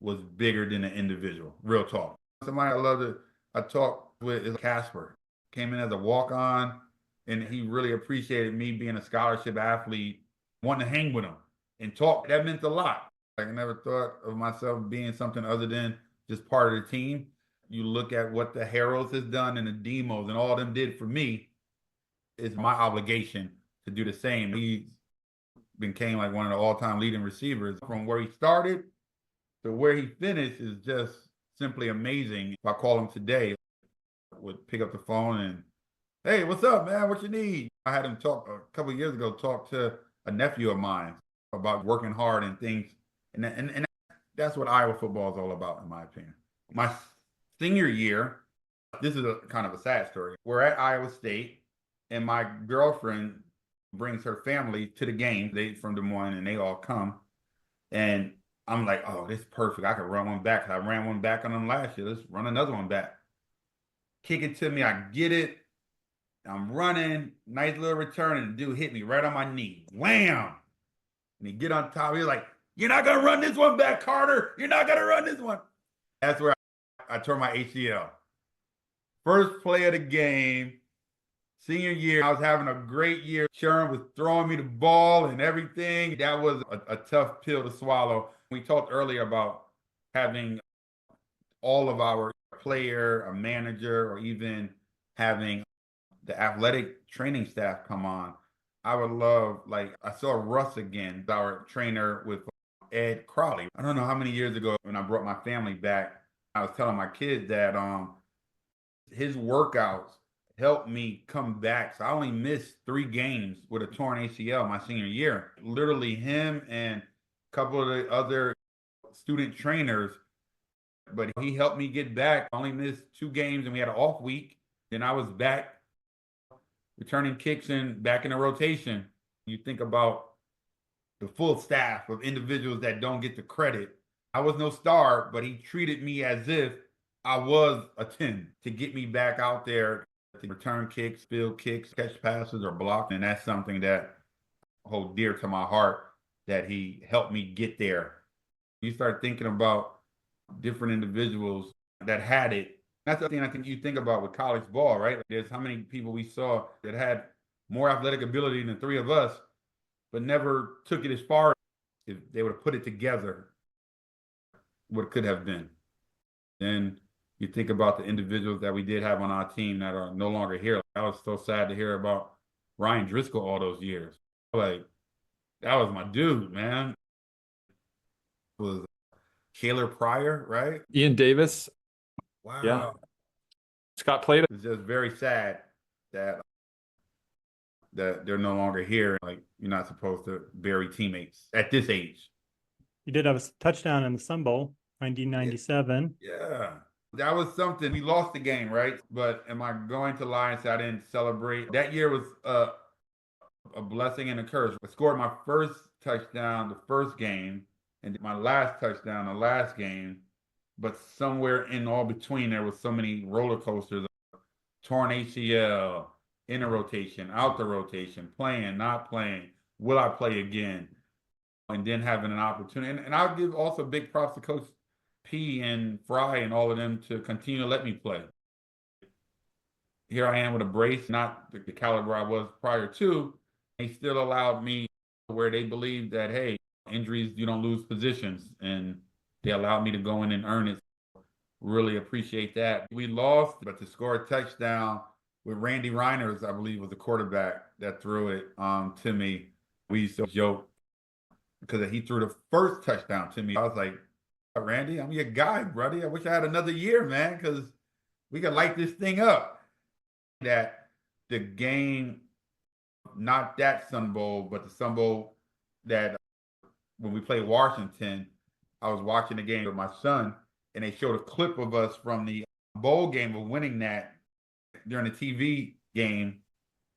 [SPEAKER 3] was bigger than the individual. Real talk. Somebody I talked with is Casper. Came in as a walk-on, and he really appreciated me being a scholarship athlete, wanting to hang with him and talk. That meant a lot. I never thought of myself being something other than just part of the team. You look at what the Heralds has done and the Demos and all of them did for me. It's my obligation to do the same. He became like one of the all-time leading receivers. From where he started to where he finished is just simply amazing. If I call him today, I would pick up the phone and, hey, what's up, man? What you need? I had him talk a couple of years ago, talk to a nephew of mine about working hard and things. And that's what Iowa football is all about, in my opinion. My senior year, this is a kind of a sad story. We're at Iowa State, and my girlfriend brings her family to the game. They from Des Moines, and they all come. And I'm like, oh, this is perfect. I could run one back. I ran one back on them last year. Let's run another one back. Kick it to me. I get it. I'm running. Nice little return, and the dude hit me right on my knee. Wham! And he get on top. He's like, you're not going to run this one back, Carter. You're not going to run this one. That's where I tore my ACL. First play of the game, senior year, I was having a great year. Sherman was throwing me the ball and everything. That was a tough pill to swallow. We talked earlier about having all of our player, a manager, or even having the athletic training staff come on. I would love, like, I saw Russ again, our trainer with Ed Crowley. I don't know how many years ago when I brought my family back, I was telling my kids that his workouts helped me come back. So I only missed 3 games with a torn ACL my senior year. Literally him and a couple of the other student trainers, but he helped me get back. I only missed 2 games and we had an off week. Then I was back returning kicks and back in the rotation. You think about the full staff of individuals that don't get the credit. I was no star, but he treated me as if I was a 10 to get me back out there to return kicks, field kicks, catch passes, or block. And that's something that I hold dear to my heart, that he helped me get there. You start thinking about different individuals that had it. That's the thing I think you think about with college ball, right? Like, there's how many people we saw that had more athletic ability than the 3 of us, but never took it as far. If they would have put it together, what it could have been. Then you think about the individuals that we did have on our team that are no longer here. I was so sad to hear about Ryan Driscoll all those years. Like, that was my dude, man. It was Taylor Pryor, right?
[SPEAKER 1] Ian Davis.
[SPEAKER 3] Wow.
[SPEAKER 1] Yeah. Scott played.
[SPEAKER 3] It's just very sad that they're no longer here. Like, you're not supposed to bury teammates at this age.
[SPEAKER 4] You did have a touchdown in the Sun Bowl, 1997.
[SPEAKER 3] Yeah. That was something. We lost the game, right? But am I going to lie and say I didn't celebrate? That year was a blessing and a curse. I scored my first touchdown the first game and my last touchdown the last game. But somewhere in all between, there was so many roller coasters. Torn ACL, in a rotation, out the rotation, playing, not playing. Will I play again? And then having an opportunity. And I'll give also big props to Coach P and Fry and all of them to continue to let me play. Here I am with a brace, not the caliber I was prior to. They still allowed me where they believed that, hey, injuries, you don't lose positions. And they allowed me to go in and earn it. Really appreciate that. We lost, but to score a touchdown with Randy Reiners, I believe, was the quarterback that threw it to me. We used to joke because he threw the first touchdown to me. I was like, Randy, I'm your guy, buddy. I wish I had another year, man, because we could light this thing up. That the game, not that Sun Bowl, but the Sun Bowl that when we played Washington, I was watching the game with my son, and they showed a clip of us from the bowl game of winning that during the TV game.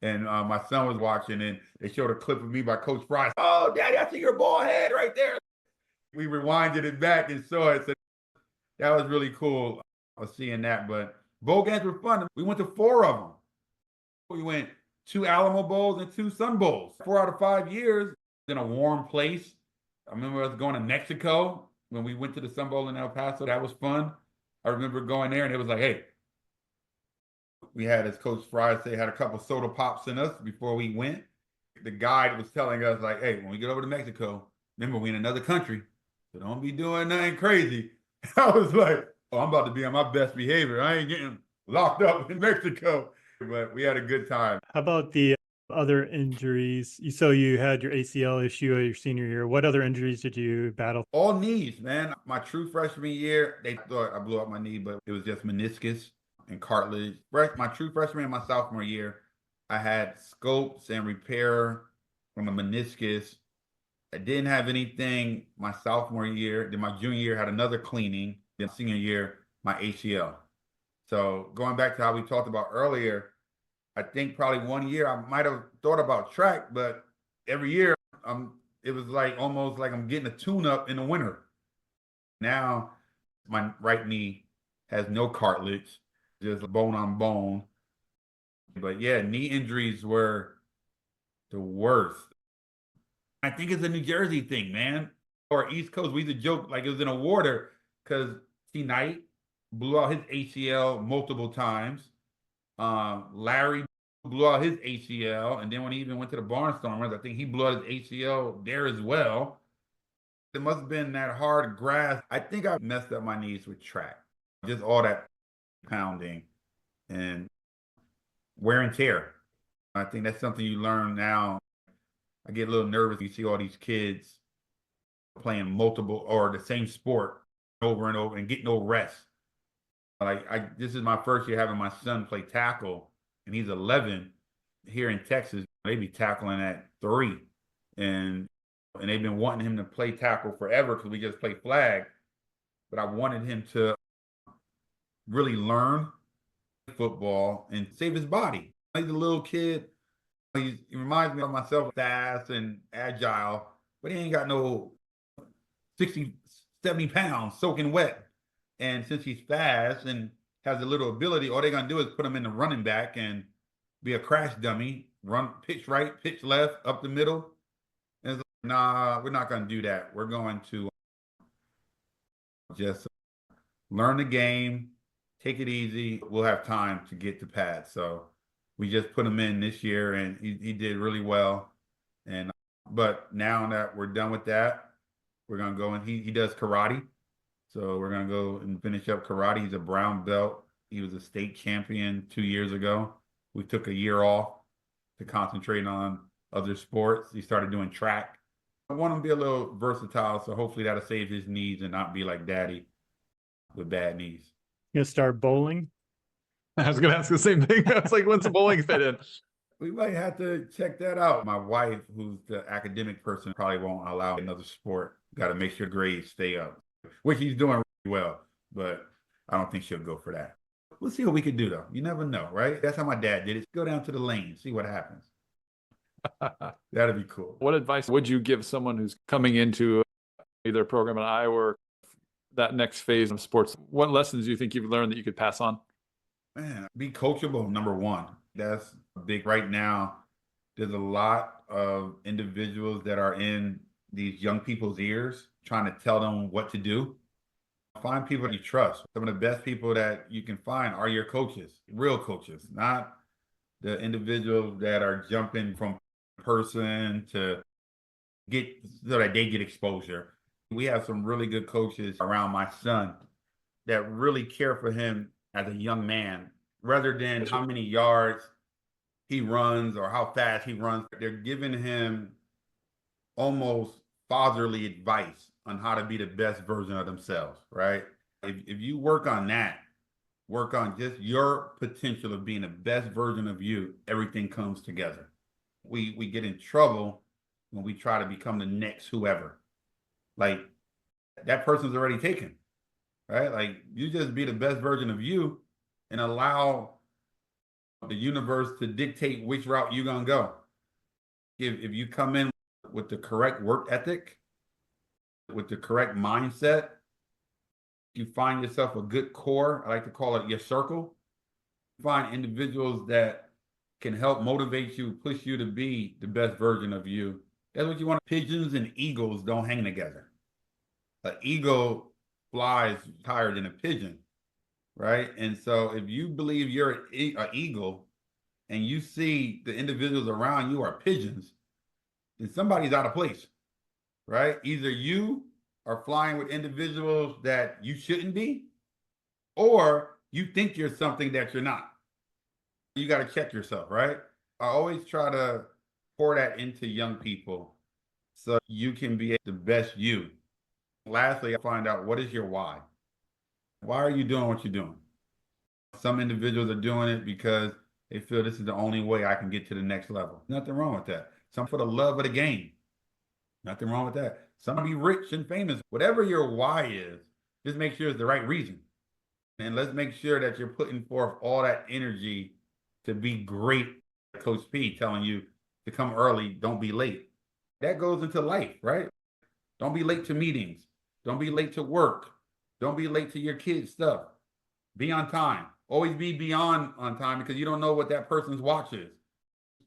[SPEAKER 3] And my son was watching, and they showed a clip of me by Coach Fry. Oh, Daddy, I see your ball head right there. We rewinded it back and saw it. So that was really cool seeing that. But bowl games were fun. We went to 4 of them. We went 2 Alamo Bowls and 2 Sun Bowls. 4 out of 5 years in a warm place. I remember us going to Mexico when we went to the Sun Bowl in El Paso. That was fun. I remember going there, and it was like, hey, we had, as Coach Fry say, had a couple soda pops in us before we went. The guide was telling us, like, hey, when we get over to Mexico, remember, we in another country, so don't be doing nothing crazy. I was like, oh, I'm about to be on my best behavior. I ain't getting locked up in Mexico. But we had a good time.
[SPEAKER 4] How about the other injuries? So you had your ACL issue your senior year. What other injuries did you battle?
[SPEAKER 3] All knees, man. My true freshman year, they thought I blew up my knee, but it was just meniscus and cartilage. My true freshman and my sophomore year, I had scopes and repair from a meniscus. I didn't have anything my sophomore year. Then my junior year had another cleaning. Then senior year, my ACL. So going back to how we talked about earlier, I think probably one year I might have thought about track, but every year it was like almost like I'm getting a tune-up in the winter. Now my right knee has no cartilage, just bone on bone. But yeah, knee injuries were the worst. I think it's a New Jersey thing, man. Or East Coast, we used to joke like it was in a water because T-Knight blew out his ACL multiple times. Larry blew out his ACL, and then when he even went to the Barnstormers, I think he blew out his ACL there as well. It must have been that hard grass. I think I messed up my knees with track. Just all that pounding and wear and tear. I think that's something you learn now. I get a little nervous. You see all these kids playing multiple or the same sport over and over and get no rest. Like this is my first year having my son play tackle, and he's 11. Here in Texas, they be tackling at 3, and they've been wanting him to play tackle forever because we just play flag. But I wanted him to really learn football and save his body. He's a little kid. He reminds me of myself, fast and agile, but he ain't got no 60, 70 pounds soaking wet. And since he's fast and has a little ability, all they're going to do is put him in the running back and be a crash dummy, run, pitch right, pitch left, up the middle. And it's like, nah, we're not going to do that. We're going to just learn the game, take it easy. We'll have time to get to pads. So we just put him in this year, and he did really well. And but now that we're done with that, we're going to go, and he does karate. So we're going to go and finish up karate. He's a brown belt. He was a state champion 2 years ago. We took a year off to concentrate on other sports. He started doing track. I want him to be a little versatile, so hopefully that'll save his knees and not be like daddy with bad knees.
[SPEAKER 4] You gonna start bowling?
[SPEAKER 1] I was going to ask the same thing. I was like, when's the bowling fit in?
[SPEAKER 3] We might have to check that out. My wife, who's the academic person, probably won't allow another sport. Got to make sure grades stay up, which he's doing really well, but I don't think she'll go for that. We'll see what we can do, though. You never know, right? That's how my dad did it. Go down to the lane, see what happens. That'd be cool.
[SPEAKER 1] What advice would you give someone who's coming into either a program in Iowa or that next phase of sports? What lessons do you think you've learned that you could pass on?
[SPEAKER 3] Man, be coachable, number one. That's big right now. There's a lot of individuals that are in these young people's ears trying to tell them what to do. Find people you trust. Some of the best people that you can find are your coaches, real coaches, not the individuals that are jumping from person to get so that they get exposure. We have some really good coaches around my son that really care for him as a young man, rather than how many yards he runs or how fast he runs. They're giving him almost fatherly advice on how to be the best version of themselves, right? If you work on that, work on just your potential of being the best version of you, everything comes together. We get in trouble when we try to become the next whoever. Like, that person's already taken, right? Like, you just be the best version of you and allow the universe to dictate which route you're going to go. If you come in with the correct work ethic, with the correct mindset, you find yourself a good core. I like to call it your circle. Find individuals that can help motivate you, push you to be the best version of you. That's what you want. Pigeons and eagles don't hang together. An eagle flies higher than a pigeon, right? And so if you believe you're an eagle and you see the individuals around you are pigeons, then somebody's out of place, right? Either you are flying with individuals that you shouldn't be, or you think you're something that you're not. You got to check yourself, right? I always try to pour that into young people so you can be the best you. Lastly, I find out, what is your why? Why are you doing what you're doing? Some individuals are doing it because they feel this is the only way I can get to the next level. Nothing wrong with that. Some for the love of the game. Nothing wrong with that. Some be rich and famous. Whatever your why is, just make sure it's the right reason. And let's make sure that you're putting forth all that energy to be great. Coach P telling you to come early, don't be late. That goes into life, right? Don't be late to meetings. Don't be late to work. Don't be late to your kids' stuff. Be on time. Always be beyond on time, because you don't know what that person's watch is.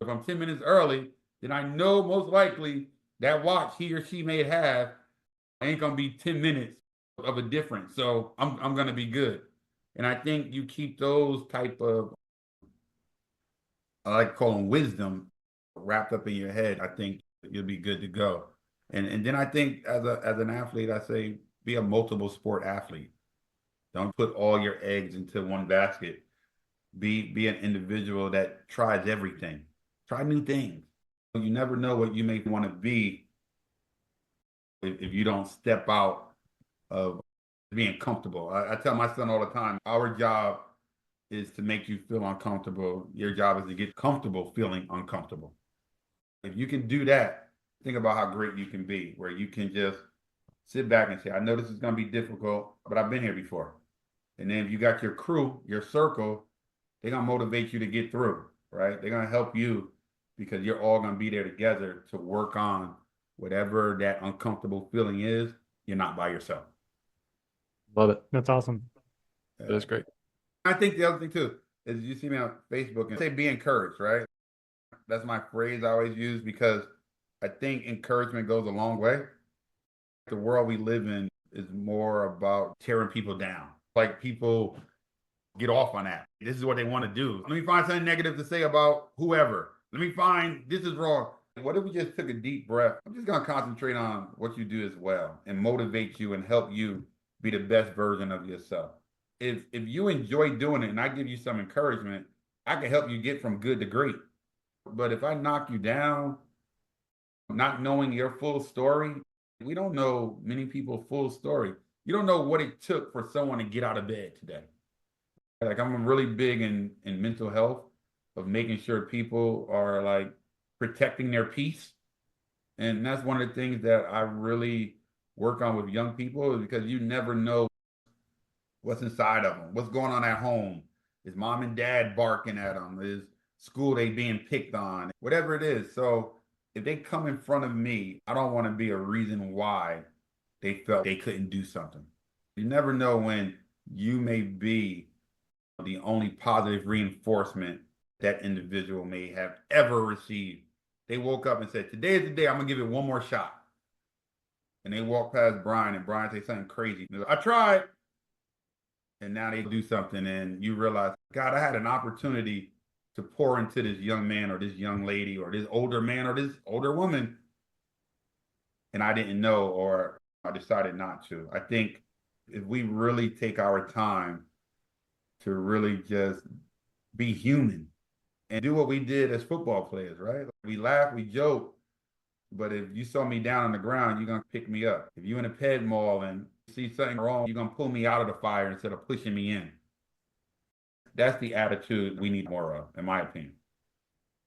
[SPEAKER 3] If I'm 10 minutes early, then I know most likely that watch he or she may have ain't going to be 10 minutes of a difference. So I'm going to be good. And I think you keep those type of, I like to call them wisdom, wrapped up in your head, I think you'll be good to go. And then I think as an athlete, I say be a multiple sport athlete. Don't put all your eggs into one basket. Be an individual that tries everything. Try new things. You never know what you may want to be if you don't step out of being comfortable. I tell my son all the time, our job is to make you feel uncomfortable. Your job is to get comfortable feeling uncomfortable. If you can do that, think about how great you can be, where you can just sit back and say, I know this is going to be difficult, but I've been here before. And then if you got your crew, your circle, they're going to motivate you to get through, right? They're going to help you, because you're all going to be there together to work on whatever that uncomfortable feeling is. You're not by yourself.
[SPEAKER 1] Love it.
[SPEAKER 4] That's awesome.
[SPEAKER 1] That's great.
[SPEAKER 3] I think the other thing too is, you see me on Facebook and say, be encouraged, right? That's my phrase I always use, because I think encouragement goes a long way. The world we live in is more about tearing people down. Like, people get off on that. This is what they want to do. Let me find something negative to say about whoever. Let me find this is wrong. What if we just took a deep breath? I'm just going to concentrate on what you do as well and motivate you and help you be the best version of yourself. If you enjoy doing it and I give you some encouragement, I can help you get from good to great. But if I knock you down, not knowing your full story, we don't know many people's full story. You don't know what it took for someone to get out of bed today. Like, I'm really big in mental health, of making sure people are like protecting their peace. And that's one of the things that I really work on with young people, is because you never know what's inside of them, what's going on at home. Is mom and dad barking at them? Is school they being picked on? Whatever it is. So if they come in front of me, I don't want to be a reason why they felt they couldn't do something. You never know when you may be the only positive reinforcement that individual may have ever received. They woke up and said, today is the day I'm going to give it one more shot. And they walk past Brian, and Brian say something crazy. I tried. And now they do something, and you realize, God, I had an opportunity to pour into this young man or this young lady or this older man or this older woman, and I didn't know, or I decided not to. I think if we really take our time to really just be human and do what we did as football players, right? We laugh, we joke, but if you saw me down on the ground, you're going to pick me up. If you're in a ped mall and see something wrong, you're going to pull me out of the fire instead of pushing me in. That's the attitude we need more of, in my opinion.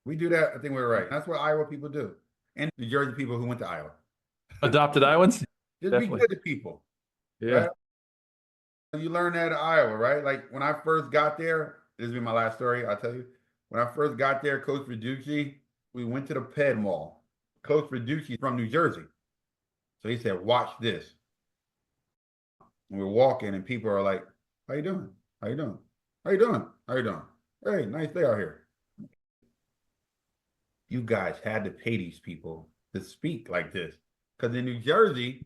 [SPEAKER 3] We do that, I think we're right. That's what Iowa people do. And the Jersey people who went to Iowa.
[SPEAKER 1] Adopted Iowans?
[SPEAKER 3] Just
[SPEAKER 1] Definitely.
[SPEAKER 3] be good to people.
[SPEAKER 1] Yeah.
[SPEAKER 3] Right? You learn that at Iowa, right? Like, when I first got there, this will be my last story, I'll tell you. When I first got there, Coach Reducci, we went to the Ped Mall. Coach Reducci from New Jersey. So he said, watch this. And we're walking and people are like, how you doing? How you doing? How you doing? How you doing? Hey, nice day out here. You guys had to pay these people to speak like this. Because in New Jersey,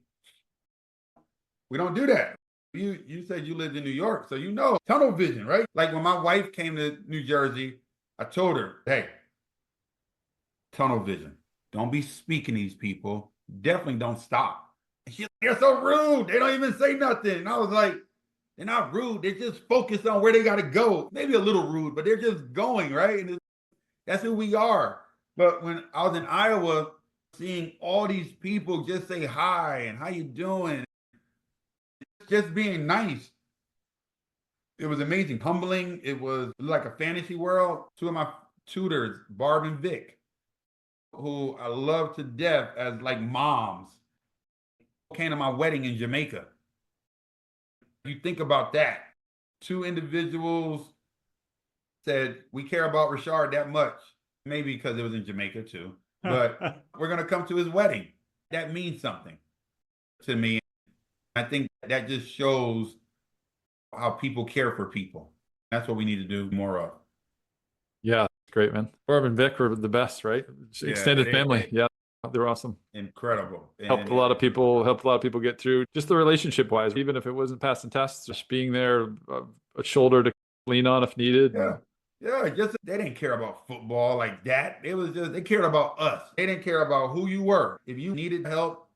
[SPEAKER 3] we don't do that. You said you lived in New York, so you know tunnel vision, right? Like when my wife came to New Jersey, I told her, hey, tunnel vision. Don't be speaking to these people. Definitely don't stop. And she's like, they're so rude. They don't even say nothing. And I was like, they're not rude. They're just focused on where they got to go. Maybe a little rude, but they're just going, right? And that's who we are. But when I was in Iowa, seeing all these people just say hi and how you doing, just being nice, it was amazing, humbling. It was like a fantasy world. Two of my tutors, Barb and Vic, who I love to death as like moms, came to my wedding in Jamaica. You think about that. Two individuals said, we care about Ricchard that much. Maybe because it was in Jamaica too, but we're going to come to his wedding. That means something to me. I think that just shows how people care for people. That's what we need to do more of.
[SPEAKER 1] Yeah, great, man. Barb and Vic were the best, right? Extended family. Yeah, they're awesome.
[SPEAKER 3] Incredible.
[SPEAKER 1] Helped a lot of people get through, just the relationship wise, even if it wasn't passing tests, just being there, a shoulder to lean on if needed.
[SPEAKER 3] Yeah, just they didn't care about football like that. It was just they cared about us. They didn't care about who you were. If you needed help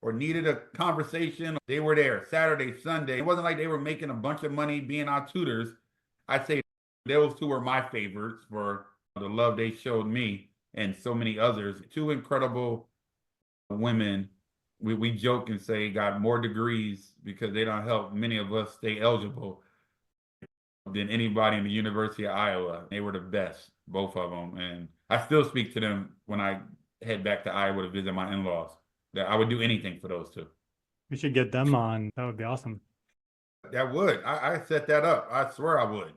[SPEAKER 3] or needed a conversation, they were there Saturday, Sunday. It wasn't like they were making a bunch of money being our tutors. I'd say those two were my favorites for the love they showed me and so many others. Two incredible women. We joke and say got more degrees because they don't help many of us stay eligible than anybody in the University of Iowa. They were the best, both of them. And I still speak to them when I head back to Iowa to visit my in-laws. That I would do anything for those two.
[SPEAKER 4] We should get them on. That would be awesome.
[SPEAKER 3] That would. I set that up. I swear I would.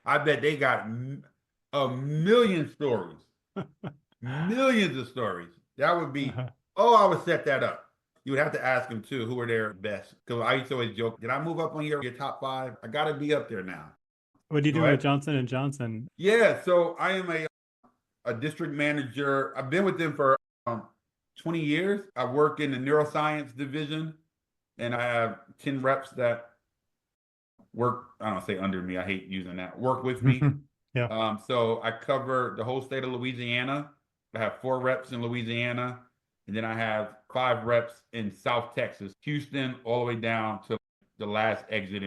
[SPEAKER 3] I bet they got a million stories. Millions of stories. That would be, I would set that up. You would have to ask them too, who were their best. Because I used to always joke, did I move up on your top 5? I got to be up there now.
[SPEAKER 4] What do you do with Johnson & Johnson?
[SPEAKER 3] Yeah, so I am a district manager. I've been with them for 20 years. I work in the neuroscience division, and I have 10 reps that work, I don't say under me, I hate using that, work with me.
[SPEAKER 4] Yeah.
[SPEAKER 3] So I cover the whole state of Louisiana. I have 4 reps in Louisiana. And then I have 5 reps in South Texas, Houston, all the way down to the last exit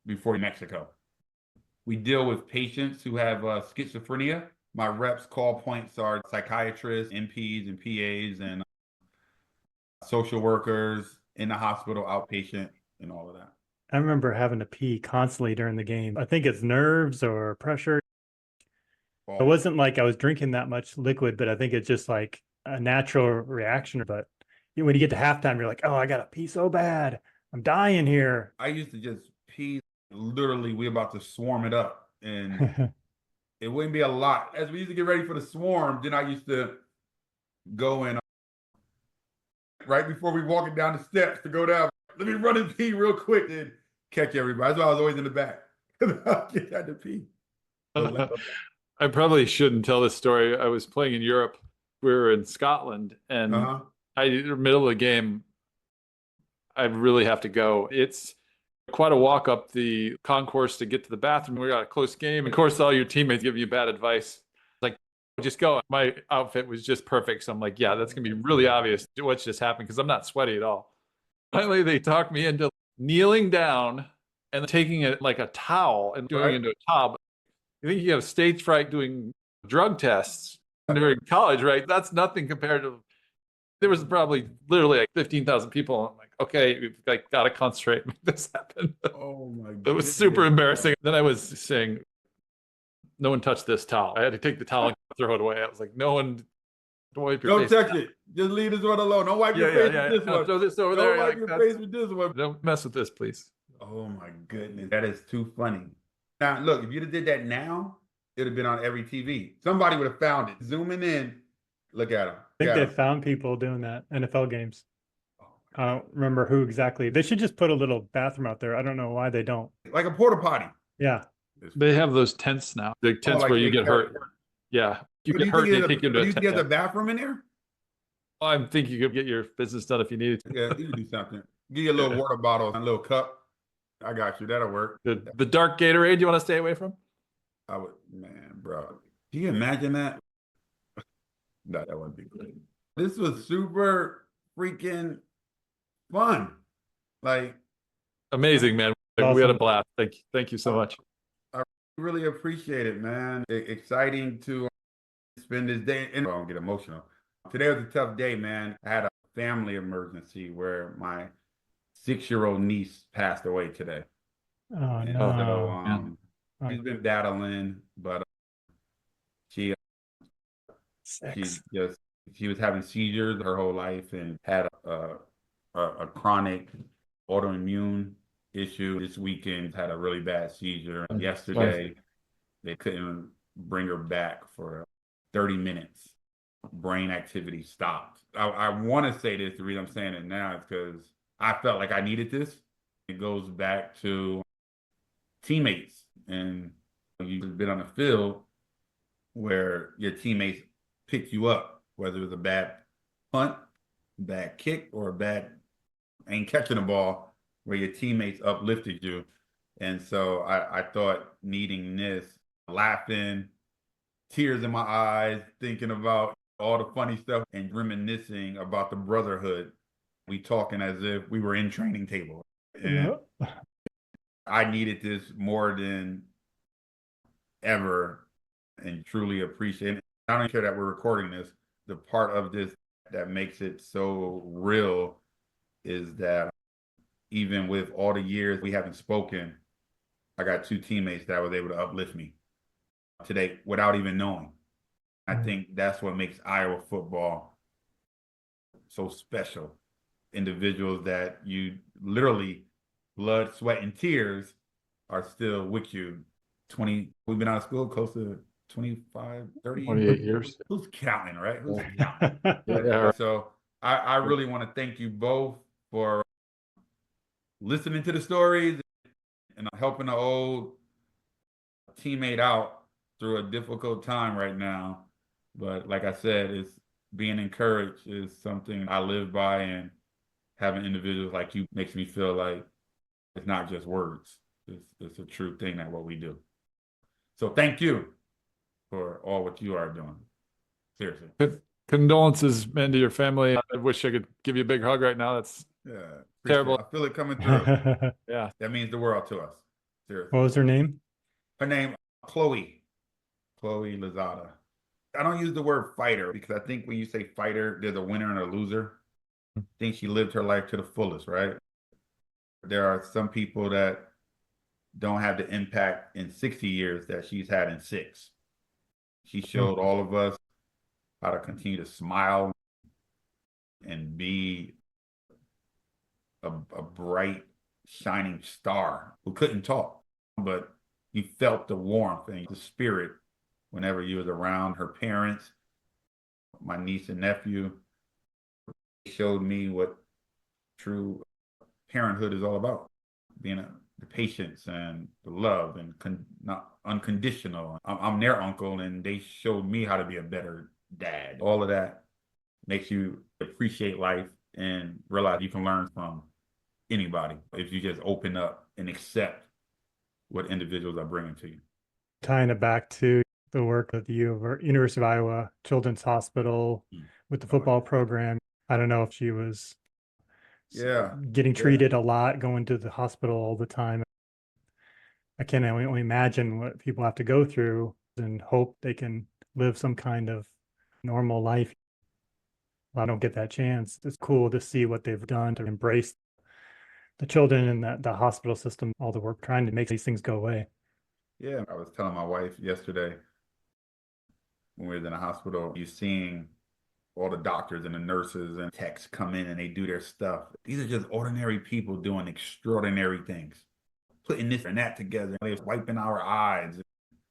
[SPEAKER 3] before Mexico. We deal with patients who have schizophrenia. My reps call points are psychiatrists, NPs and PAs, and social workers in the hospital, outpatient, and all of that.
[SPEAKER 4] I remember having to pee constantly during the game. I think it's nerves or pressure. It wasn't like I was drinking that much liquid, but I think it's just like a natural reaction. But when you get to halftime, you're like, oh, I got to pee so bad. I'm dying here.
[SPEAKER 3] I used to just pee. Literally, we're about to swarm it up. And it wouldn't be a lot. As we used to get ready for the swarm, then I used to go in right before we walking down the steps to go down. Let me run and pee real quick and catch everybody. That's why I was always in the back. I had to pee.
[SPEAKER 1] I probably shouldn't tell this story. I was playing in Europe. We were in Scotland, and in the middle of the game, I really have to go. It's quite a walk up the concourse to get to the bathroom. We got a close game. Of course, all your teammates give you bad advice. Like, just go. My outfit was just perfect. So I'm like, yeah, that's going to be really obvious what's just happened because I'm not sweaty at all. Finally, they talked me into kneeling down and taking it like a towel and doing it into a tub. You think you have stage fright doing drug tests during college, right? That's nothing compared to, there was probably literally like 15,000 people. I'm like, okay, we've got to concentrate and make this happen.
[SPEAKER 3] Oh my God.
[SPEAKER 1] It was super embarrassing. Then I was saying, no one touched this towel. I had to take the towel and throw it away. I was like, no one, don't wipe your face.
[SPEAKER 3] Don't touch it. Just leave this one alone. Don't wipe your face with this one.
[SPEAKER 1] Throw this over there.
[SPEAKER 3] Don't wipe your face with this one.
[SPEAKER 1] Don't mess with this, please.
[SPEAKER 3] Oh my goodness. That is too funny. Now, look, if you'd have did that now, it'd have been on every TV. Somebody would have found it. Zooming in, look at them.
[SPEAKER 4] I think they found people doing that NFL games. I don't remember who exactly. They should just put a little bathroom out there. I don't know why they don't.
[SPEAKER 3] Like a porta potty.
[SPEAKER 4] Yeah.
[SPEAKER 1] They have those tents now. The tents
[SPEAKER 3] like
[SPEAKER 1] where you
[SPEAKER 3] they
[SPEAKER 1] get hurt. Yeah. You
[SPEAKER 3] Do
[SPEAKER 1] get
[SPEAKER 3] you
[SPEAKER 1] hurt,
[SPEAKER 3] think
[SPEAKER 1] they take you to a tent.
[SPEAKER 3] there's a bathroom in there?
[SPEAKER 1] I think you could get your business done if you needed to.
[SPEAKER 3] Yeah, you can do something. Give you a little water bottle and a little cup. I got you. That'll work.
[SPEAKER 1] The dark Gatorade you want to stay away from?
[SPEAKER 3] I would, man, bro. Can you imagine that? No, that wouldn't be great. This was super freaking fun. Like,
[SPEAKER 1] Amazing, man.
[SPEAKER 4] Awesome.
[SPEAKER 1] We had a blast. Thank you so much.
[SPEAKER 3] I really appreciate it, man. Exciting to spend this day. And I don't get emotional. Today was a tough day, man. I had a family emergency where my 6-year-old niece passed away today.
[SPEAKER 4] Oh,
[SPEAKER 3] And
[SPEAKER 4] no.
[SPEAKER 3] so, she's been battling, but she was having seizures her whole life and had a chronic autoimmune issue. This weekend had a really bad seizure. Yesterday, they couldn't bring her back for 30 minutes. Brain activity stopped. I want to say this. The reason I'm saying it now is because I felt like I needed this. It goes back to teammates, and you've been on the field where your teammates pick you up, whether it was a bad punt, bad kick, or a bad ain't catching the ball, where your teammates uplifted you. And so I thought needing this, laughing, tears in my eyes, thinking about all the funny stuff and reminiscing about the brotherhood. We talking as if we were in training table. And I needed this more than ever and truly appreciate it. I don't care that we're recording this. The part of this that makes it so real is that even with all the years we haven't spoken, I got 2 teammates that was able to uplift me today without even knowing. I think that's what makes Iowa football so special. Individuals that you literally blood, sweat, and tears are still with you. We've been out of school close to 25, 30 years.
[SPEAKER 1] 28 years.
[SPEAKER 3] Who's counting, right? Who's counting?
[SPEAKER 1] Yeah.
[SPEAKER 3] So I really want to thank you both for listening to the stories and helping an old teammate out through a difficult time right now. But like I said, it's being encouraged is something I live by, and having individuals like you makes me feel like it's not just words. It's a true thing that what we do. So thank you for all what you are doing. Seriously.
[SPEAKER 1] Condolences, man, to your family. I wish I could give you a big hug right now. That's terrible.
[SPEAKER 3] I feel it coming through.
[SPEAKER 1] Yeah.
[SPEAKER 3] That means the world to us. Seriously.
[SPEAKER 4] What was her name?
[SPEAKER 3] Her name, Chloe Lozada. I don't use the word fighter because I think when you say fighter, there's a winner and a loser. I think she lived her life to the fullest, right? There are some people that don't have the impact in 60 years that she's had in 6. She showed all of us how to continue to smile and be a bright, shining star who couldn't talk, but you felt the warmth and the spirit whenever you was around. Her parents, my niece and nephew, showed me what true parenthood is all about. Being the patience and the love and not unconditional. I'm their uncle, and they showed me how to be a better dad. All of that makes you appreciate life and realize you can learn from anybody if you just open up and accept what individuals are bringing to you.
[SPEAKER 4] Tying it back to the work of the University of Iowa Children's Hospital with the football program. I don't know if she was getting treated a lot, going to the hospital all the time. I can't only imagine what people have to go through and hope they can live some kind of normal life. Well, I don't get that chance. It's cool to see what they've done to embrace the children in the hospital system, all the work trying to make these things go away.
[SPEAKER 3] Yeah, I was telling my wife yesterday when we were in the hospital, you seeing all the doctors and the nurses and techs come in and they do their stuff. These are just ordinary people doing extraordinary things, putting this and that together. They're wiping our eyes.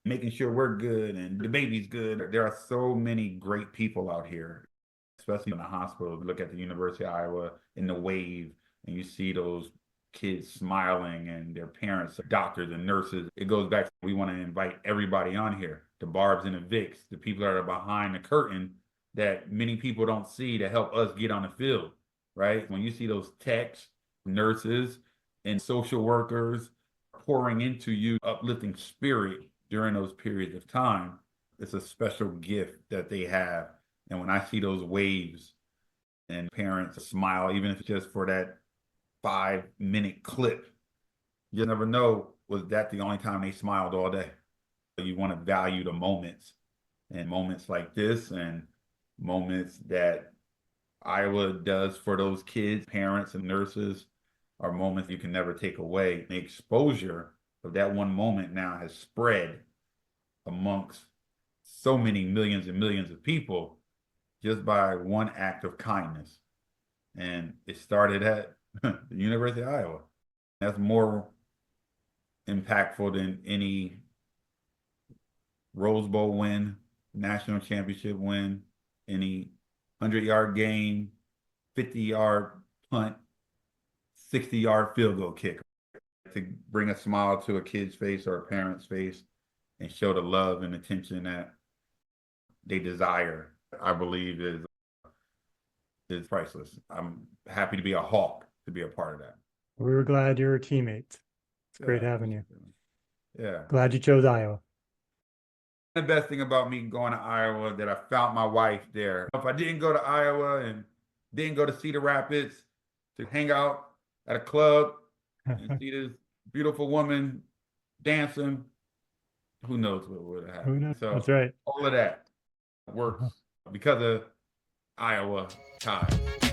[SPEAKER 3] making sure we're good and the baby's good. There are so many great people out here, especially in the hospital. Look at the University of Iowa in the wave, and you see those kids smiling and their parents, doctors and nurses. It goes back to, we want to invite everybody on here, the Barbs and the Vicks, the people that are behind the curtain that many people don't see to help us get on the field, right? When you see those techs, nurses, and social workers pouring into you, uplifting spirit during those periods of time, it's a special gift that they have. And when I see those waves and parents smile, even if it's just for that 5-minute clip, you never know, was that the only time they smiled all day? You want to value the moments, and moments like this and moments that Iowa does for those kids, parents and nurses are moments you can never take away. The exposure of that one moment now has spread amongst so many millions and millions of people just by one act of kindness. And it started at the University of Iowa. That's more impactful than any Rose Bowl win, national championship win, any 100-yard game, 50-yard punt, 60-yard field goal kick. To bring a smile to a kid's face or a parent's face and show the love and attention that they desire, I believe is priceless. I'm happy to be a Hawk, to be a part of that.
[SPEAKER 4] We were glad you were teammates. It's great
[SPEAKER 3] Yeah.
[SPEAKER 4] having you.
[SPEAKER 3] Yeah.
[SPEAKER 4] Glad you chose Iowa.
[SPEAKER 3] The best thing about me going to Iowa that I found my wife there. If I didn't go to Iowa and didn't go to Cedar Rapids to hang out at a club and see this beautiful woman dancing, who knows what would have happened.
[SPEAKER 4] Who knows?
[SPEAKER 3] So
[SPEAKER 4] That's right.
[SPEAKER 3] all of that works because of Iowa ties.